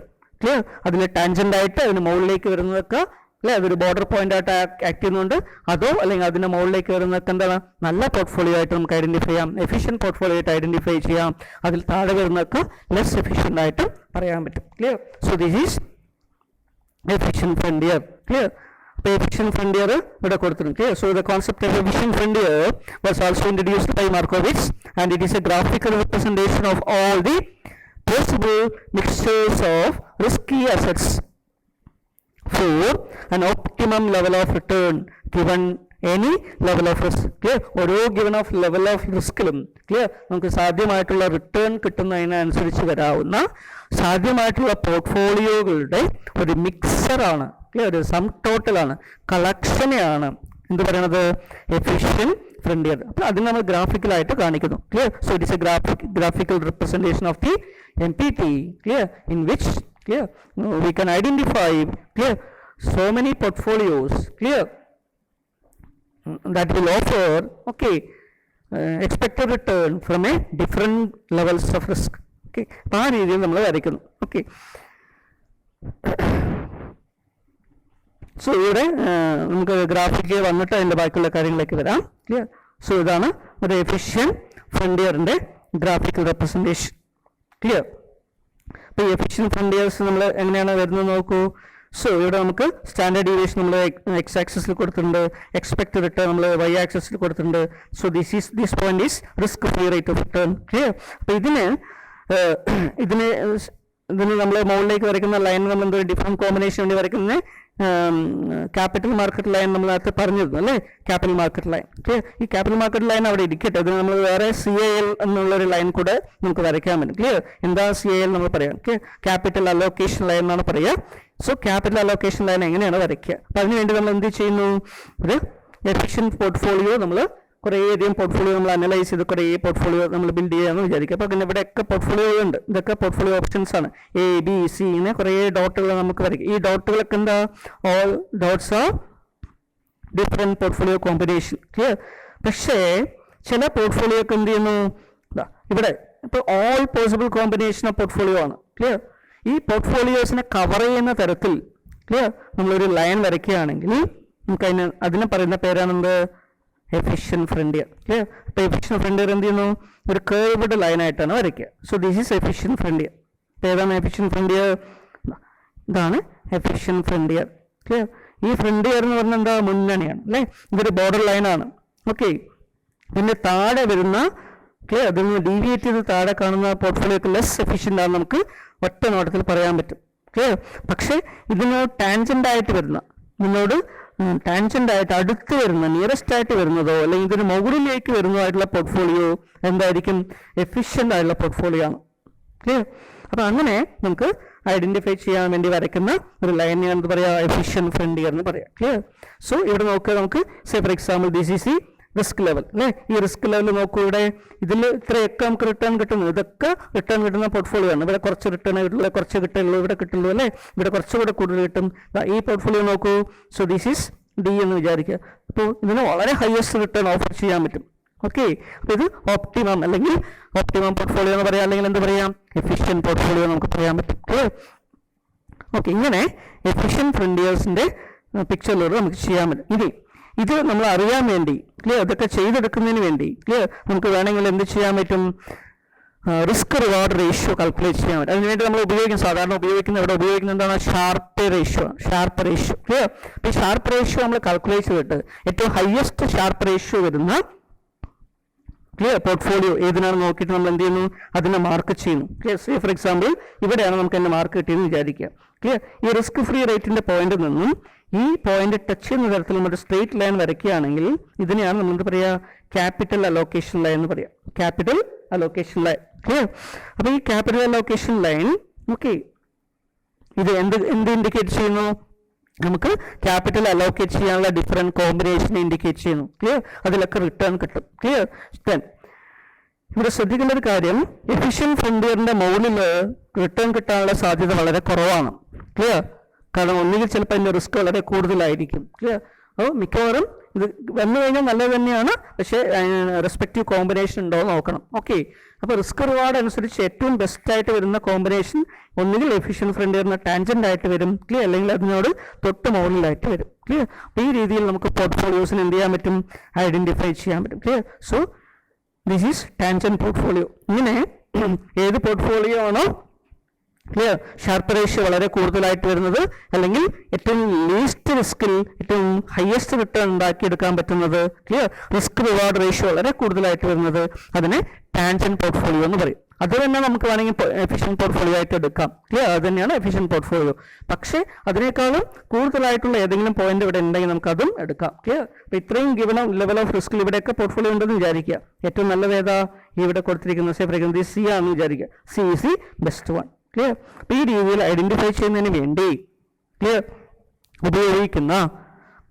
ക്ലിയർ അതിൽ ടാൻജൻ്റ് ആയിട്ട് അതിന് മുകളിലേക്ക് വരുന്നതൊക്കെ അല്ലെ, അതൊരു ബോർഡർ പോയിന്റ് ആയിട്ട് ആക്ട് ചെയ്യുന്നുണ്ട്. അതോ അല്ലെങ്കിൽ അതിൻ്റെ മുകളിലേക്ക് വരുന്നതൊക്കെ എന്താണ്? നല്ല പോർട്ട്ഫോളിയോ ആയിട്ട് നമുക്ക് ഐഡന്റിഫൈ ചെയ്യാം, എഫിഷ്യൻ പോർട്ട്ഫോളിയോ ആയിട്ട് ഐഡന്റിഫൈ ചെയ്യാം. അതിൽ താഴെ വരുന്നതൊക്കെ ലെസ് എഫിഷ്യൻ്റ് ആയിട്ട് പറയാൻ പറ്റും. Clear? So this is efficient frontier. Clear? അപ്പോൾ എഫിഷ്യൻ ഫ്രണ്ടിയർ ഇവിടെ കൊടുത്തിട്ടുണ്ട്. Clear? So the concept of efficient frontier was also introduced by Markowitz and it is a graphical representation of all the possible mixtures of risky assets for an optimum level of return given any level of risk. Clear? ഓരോ given of level of riskലും clear നമുക്ക് സാധ്യമായിട്ടുള്ള return കിട്ടുന്നതിനനുസരിച്ച് വരാവുന്ന സാധ്യമായിട്ടുള്ള പോർട്ട്ഫോളിയോകളുടെ ഒരു മിക്സറാണ്. Clear? ഒരു some ടോട്ടലാണ്, കളക്ഷനെയാണ് എന്ത് പറയണത്? എഫിഷ്യൻ frontier. അപ്പോൾ അതിന് നമ്മൾ ഗ്രാഫിക്കലായിട്ട് കാണിക്കുന്നു. Clear? So it is A graphical representation of the MPT. Clear? In which clear we can identify clear so many portfolios clear that will offer okay expected return from a different levels of risk. Okay, ആ രീതിയിൽ നമ്മൾ വരയ്ക്കുന്നു. Okay, so ഇവിടെ നമുക്ക് graphic വന്നിട്ട് അതിൻ്റെ ബാക്കിയുള്ള കാര്യങ്ങളിലേക്ക് വരാം. ക്ലിയർ? സോ ഇതാണ് ഒരു എഫിഷ്യൻ ഫ്രണ്ടിയറിൻ്റെ ഗ്രാഫിക്കൽ റെപ്രസെൻറ്റേഷൻ. ക്ലിയർ? അപ്പോൾ ഈ എഫിഷ്യൻ ഫ്രണ്ടിയേഴ്സ് നമ്മൾ എങ്ങനെയാണ് വരുന്നത് നോക്കൂ. സോ ഇവിടെ നമുക്ക് സ്റ്റാൻഡേർഡ് ഡീവിയേഷൻ നമ്മൾ എക്സ് ആക്സിസിൽ കൊടുത്തിട്ടുണ്ട്, എക്സ്പെക്ട് റിട്ടേൺ നമ്മൾ വൈ ആക്സിസിൽ കൊടുത്തിട്ടുണ്ട്. So this point is risk free rate of return. Clear? അപ്പോൾ ഇതിന് നമ്മൾ മുകളിലേക്ക് വരയ്ക്കുന്ന ലൈൻ നമ്മൾ എന്തോ ഡിഫറെൻറ്റ് കോമ്പിനേഷൻ വേണ്ടി വരയ്ക്കുന്ന ക്യാപിറ്റൽ മാർക്കറ്റ് ലൈൻ നമ്മൾ നേരത്തെ പറഞ്ഞിരുന്നു അല്ലേ, ക്യാപിറ്റൽ മാർക്കറ്റ് ലൈൻ. ഈ ക്യാപിറ്റൽ മാർക്കറ്റ് ലൈൻ അവിടെ ഇരിക്കട്ടെ, അതിന് നമ്മൾ വേറെ CAL എന്നുള്ളൊരു ലൈൻ കൂടെ നമുക്ക് വരയ്ക്കാൻ പറ്റും. ക്ലിയർ? എന്താ CAL നമ്മൾ പറയാം? ക്യാപിറ്റൽ അലോക്കേഷൻ ലൈൻ എന്നാണ് പറയുക. സോ ക്യാപിറ്റൽ അലോക്കേഷൻ ലൈൻ എങ്ങനെയാണ് വരയ്ക്കുക? അപ്പോൾ അതിനുവേണ്ടി നമ്മൾ എന്ത് ചെയ്യുന്നു? ഒരു എഫിഷ്യൻ പോർട്ട്ഫോളിയോ നമ്മൾ കുറേയധികം പോർട്ട്ഫോളിയോ നമ്മൾ അനലൈസ് ചെയ്ത് കുറേ പോർട്ട്ഫോളിയോ നമ്മൾ ബിൽഡ് ചെയ്യാമെന്ന് വിചാരിക്കുക. അപ്പോൾ പിന്നെ ഇവിടെയൊക്കെ പോർട്ട്ഫോളിയോ ഉണ്ട്. ഇതൊക്കെ പോർട്ട്ഫോളിയോ ഓപ്ഷൻസ് ആണ്. ABC ഇങ്ങനെ കുറേ ഡോട്ടുകൾ നമുക്ക് വരയ്ക്കും. ഈ ഡോട്ടുകളൊക്കെ എന്താ? All dots are different portfolio combination. Clear? പക്ഷേ ചില പോർട്ട്ഫോളിയോ ഒക്കെ എന്ത് ചെയ്യുന്നു? ഇവിടെ ഇപ്പോൾ all possible combination of portfolio ആണ്. ക്ലിയർ? ഈ പോർട്ട്ഫോളിയോസിനെ കവർ ചെയ്യുന്ന തരത്തിൽ ക്ലിയർ നമ്മളൊരു ലൈൻ വരയ്ക്കുകയാണെങ്കിൽ നമുക്ക് അതിനെ പറയുന്ന പേരാണെന്ത്? എഫിഷ്യൻ ഫ്രണ്ടിയർ. ക്ലിയർ? അപ്പോൾ എഫിഷ്യൻ ഫ്രണ്ടിയർ എന്ത് ചെയ്യുന്നു? ഒരു കേർവ്ഡ് ലൈനായിട്ടാണ് വരയ്ക്കുക. So this is efficient frontier. ഏതാണ് എഫിഷ്യൻ ഫ്രണ്ടിയർ? ഇതാണ് എഫിഷ്യൻ ഫ്രണ്ടിയർ. ക്ലിയർ? ഈ ഫ്രണ്ടിയർ എന്ന് പറഞ്ഞാൽ എന്താ? മുന്നണിയാണ് അല്ലേ, ഇതൊരു ബോർഡർ ലൈനാണ്. ഓക്കെ, പിന്നെ താഴെ വരുന്ന ക്ലിയർ അതിൽ നിന്ന് ഡീവിയേറ്റ് ചെയ്ത് താഴെ കാണുന്ന പോർട്ട്ഫോളിയോക്ക് ലെസ് എഫിഷ്യൻ്റ് ആണെന്ന് നമുക്ക് ഒറ്റ നോട്ടത്തിൽ പറയാൻ പറ്റും. ക്ലിയർ? പക്ഷേ ഇതിന് ടാൻജൻ്റ് ആയിട്ട് വരുന്ന, നിന്നോട് ടാൻജൻ്റ് ആയിട്ട് അടുത്ത് വരുന്ന, നിയറസ്റ്റ് ആയിട്ട് വരുന്നതോ അല്ലെങ്കിൽ ഇതിന് മുകളിലേക്ക് വരുന്നതായിട്ടുള്ള പോർട്ട്ഫോളിയോ എന്തായിരിക്കും? എഫിഷ്യൻ്റ് ആയിട്ടുള്ള പോർട്ട്ഫോളിയോ ആണ്. ക്ലിയർ? അപ്പോൾ അങ്ങനെ നമുക്ക് ഐഡന്റിഫൈ ചെയ്യാൻ വേണ്ടി വരയ്ക്കുന്ന ഒരു ലൈൻ ഞാൻ എന്താ പറയുക? എഫിഷ്യൻ ഫ്രണ്ടിയർ എന്ന് പറയാം. ക്ലിയർ? സോ ഇവിടെ നോക്കുക, നമുക്ക് say for example this is risk level അല്ലേ. ഈ റിസ്ക് ലെവൽ നോക്കൂ, ഇവിടെ ഇതിൽ ഇത്രയൊക്കെ നമുക്ക് റിട്ടേൺ കിട്ടുന്നു. ഇതൊക്കെ റിട്ടേൺ കിട്ടുന്ന പോർട്ട്ഫോളിയോ ആണ്. ഇവിടെ കുറച്ച് റിട്ടേൺ കിട്ടുള്ളൂ, കുറച്ച് കിട്ടുള്ളൂ, ഇവിടെ കിട്ടുള്ളൂ അല്ലേ, ഇവിടെ കുറച്ചുകൂടെ കൂടുതൽ കിട്ടും. ഈ പോർട്ട്ഫോളിയോ നോക്കൂ. സോ ദിസ് ഈസ് D എന്ന് വിചാരിക്കുക. അപ്പോൾ ഇതിന് വളരെ ഹയസ്റ്റ് റിട്ടേൺ ഓഫർ ചെയ്യാൻ പറ്റും. ഓക്കെ, അപ്പോൾ ഇത് ഓപ്റ്റിമം അല്ലെങ്കിൽ ഓപ്റ്റിമം പോർട്ട്ഫോളിയോ എന്ന് പറയാം, അല്ലെങ്കിൽ എന്ത് പറയാം? എഫിഷ്യൻ പോർട്ട്ഫോളിയോ നമുക്ക് പറയാൻ പറ്റും. ഓക്കെ, ഇങ്ങനെ എഫിഷ്യൻ ഫ്രണ്ടിയേഴ്സിൻ്റെ പിക്ചറിലൂടെ നമുക്ക് ചെയ്യാൻ പറ്റും. ഇത് നമ്മൾ അറിയാൻ വേണ്ടി ക്ലിയർ, ഇതൊക്കെ ചെയ്തെടുക്കുന്നതിന് വേണ്ടി ക്ലിയർ നമുക്ക് വേണമെങ്കിൽ എന്ത് ചെയ്യാൻ പറ്റും? റിസ്ക് റിവാർഡ് റേഷ്യോ കാൽക്കുലേറ്റ് ചെയ്യാൻ പറ്റും. അതിനുവേണ്ടി നമ്മൾ സാധാരണ ഇവിടെ ഉപയോഗിക്കുന്ന എന്താണ്? Sharp ratio. ക്ലിയർ? അപ്പോൾ ഈ ഷാർപ്പ് റേഷ്യോ നമ്മൾ കാൽക്കുലേറ്റ് ചെയ്തിട്ട് ഏറ്റവും ഹയസ്റ്റ് ഷാർപ്പ് റേഷ്യോ വരുന്ന ക്ലിയർ. പോർട്ട്ഫോളിയോ ഏതിനാണ് നോക്കിയിട്ട് നമ്മൾ എന്ത് ചെയ്യുന്നു, അതിനെ മാർക്ക് ചെയ്യുന്നു. ക്ലിയർ. സേ ഫോർ എക്സാമ്പിൾ ഇവിടെയാണ് നമുക്ക് എൻ്റെ മാർക്ക് കിട്ടിയെന്ന് വിചാരിക്കുക. ക്ലിയർ. ഈ റിസ്ക് ഫ്രീ റേറ്റിന്റെ പോയിന്റിൽ നിന്നും ഈ പോയിന്റ് ടച്ച് ചെയ്യുന്ന തരത്തിൽ നമ്മൾ സ്ട്രേറ്റ് ലൈൻ വരയ്ക്കുകയാണെങ്കിൽ ഇതിനെയാണ് നമ്മൾ എന്ത് പറയുക, ക്യാപിറ്റൽ അലോക്കേഷൻ ലൈൻ എന്ന് പറയാം. Capital allocation line. ക്ലിയർ. അപ്പോൾ ഈ ക്യാപിറ്റൽ അലോക്കേഷൻ ലൈൻ ഓക്കെ ഇത് എന്ത് ഇൻഡിക്കേറ്റ് ചെയ്യുന്നു, നമുക്ക് ക്യാപിറ്റൽ അലോക്കേറ്റ് ചെയ്യാനുള്ള ഡിഫറെൻറ്റ് കോമ്പിനേഷൻ ഇൻഡിക്കേറ്റ് ചെയ്യുന്നു. ക്ലിയർ. അതിലൊക്കെ റിട്ടേൺ കിട്ടും. ക്ലിയർ. ദെൻ ഇവിടെ ശ്രദ്ധിക്കേണ്ട ഒരു കാര്യം, എഫിഷ്യൻറ്റ് ഫ്രണ്ടിയറിന്റെ മുകളിൽ റിട്ടേൺ കിട്ടാനുള്ള സാധ്യത വളരെ കുറവാണ്. ക്ലിയർ. കാരണം ഒന്നുകിൽ ചിലപ്പോൾ അതിൻ്റെ റിസ്ക് വളരെ കൂടുതലായിരിക്കും. ക്ലിയർ. അപ്പോൾ മിക്കവാറും ഇത് വന്നു കഴിഞ്ഞാൽ നല്ലത് തന്നെയാണ്, പക്ഷേ റെസ്പെക്റ്റീവ് കോമ്പിനേഷൻ ഉണ്ടോ എന്ന് നോക്കണം. ഓക്കെ. അപ്പോൾ റിസ്ക് റിവാർഡ് അനുസരിച്ച് ഏറ്റവും ബെസ്റ്റ് ആയിട്ട് വരുന്ന കോമ്പിനേഷൻ ഒന്നുകിൽ എഫിഷ്യൻറ്റ് ഫ്രണ്ടിയറിന് ടാൻജൻ്റ് ആയിട്ട് വരും. ക്ലിയർ. അല്ലെങ്കിൽ അതിനോട് തൊട്ട് മുകളിലായിട്ട് വരും. ക്ലിയർ. അപ്പോൾ ഈ രീതിയിൽ നമുക്ക് പോർട്ട്ഫോളിയോസിന് എന്ത് ചെയ്യാൻ പറ്റും, ഐഡൻറ്റിഫൈ ചെയ്യാൻ പറ്റും. Clear. So this is tangent portfolio. ഇങ്ങനെ ഏത് പോർട്ട്ഫോളിയോ ആണോ ക്ലിയർ ഷാർപ്പ് റേഷ്യോ വളരെ കൂടുതലായിട്ട് വരുന്നത്, അല്ലെങ്കിൽ ഏറ്റവും ലീസ്റ്റ് റിസ്കിൽ ഏറ്റവും ഹയസ്റ്റ് റിട്ടേൺ ഉണ്ടാക്കിയെടുക്കാൻ പറ്റുന്നത്, ക്ലിയർ റിസ്ക് റിവാർഡ് റേഷ്യോ വളരെ കൂടുതലായിട്ട് വരുന്നത്, അതിനെ ടാൻജന്റ് പോർട്ട്ഫോളിയോ എന്ന് പറയും. അത് തന്നെ നമുക്ക് വേണമെങ്കിൽ എഫിഷ്യൻറ്റ് പോർട്ട്ഫോളിയോ ആയിട്ട് എടുക്കാം. ക്ലിയർ. അത് തന്നെയാണ് എഫിഷ്യൻറ്റ് പോർട്ട്ഫോളിയോ. പക്ഷേ അതിനേക്കാളും കൂടുതലായിട്ടുള്ള ഏതെങ്കിലും പോയിന്റ് ഇവിടെ ഉണ്ടെങ്കിൽ നമുക്ക് അതും എടുക്കാം. ക്ലിയർ. അപ്പോൾ ഇത്രയും ഗിവൺ ലെവൽ ഓഫ് റിസ്കിൽ ഇവിടെയൊക്കെ പോർട്ട്ഫോളിയോ ഉണ്ടെന്ന് വിചാരിക്കുക. ഏറ്റവും നല്ലത് ഏതാ, ഇവിടെ കൊടുത്തിരിക്കുന്ന സേ ഫോർ എക്സാമ്പിൾ സി ആണെന്ന് വിചാരിക്കുക. C is the best one. Clear. അപ്പോൾ ഈ രീതിയിൽ ഐഡന്റിഫൈ ചെയ്യുന്നതിന് വേണ്ടി ക്ലിയർ ഉപയോഗിക്കുന്ന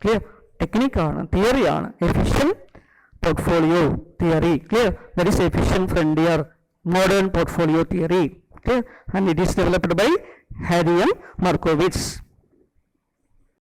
ക്ലിയർ ടെക്നിക്കാണ്, തിയറിയാണ് efficient portfolio theory. Clear. That is efficient frontier modern portfolio theory. Okay, and it is developed by Harry M. Markowitz.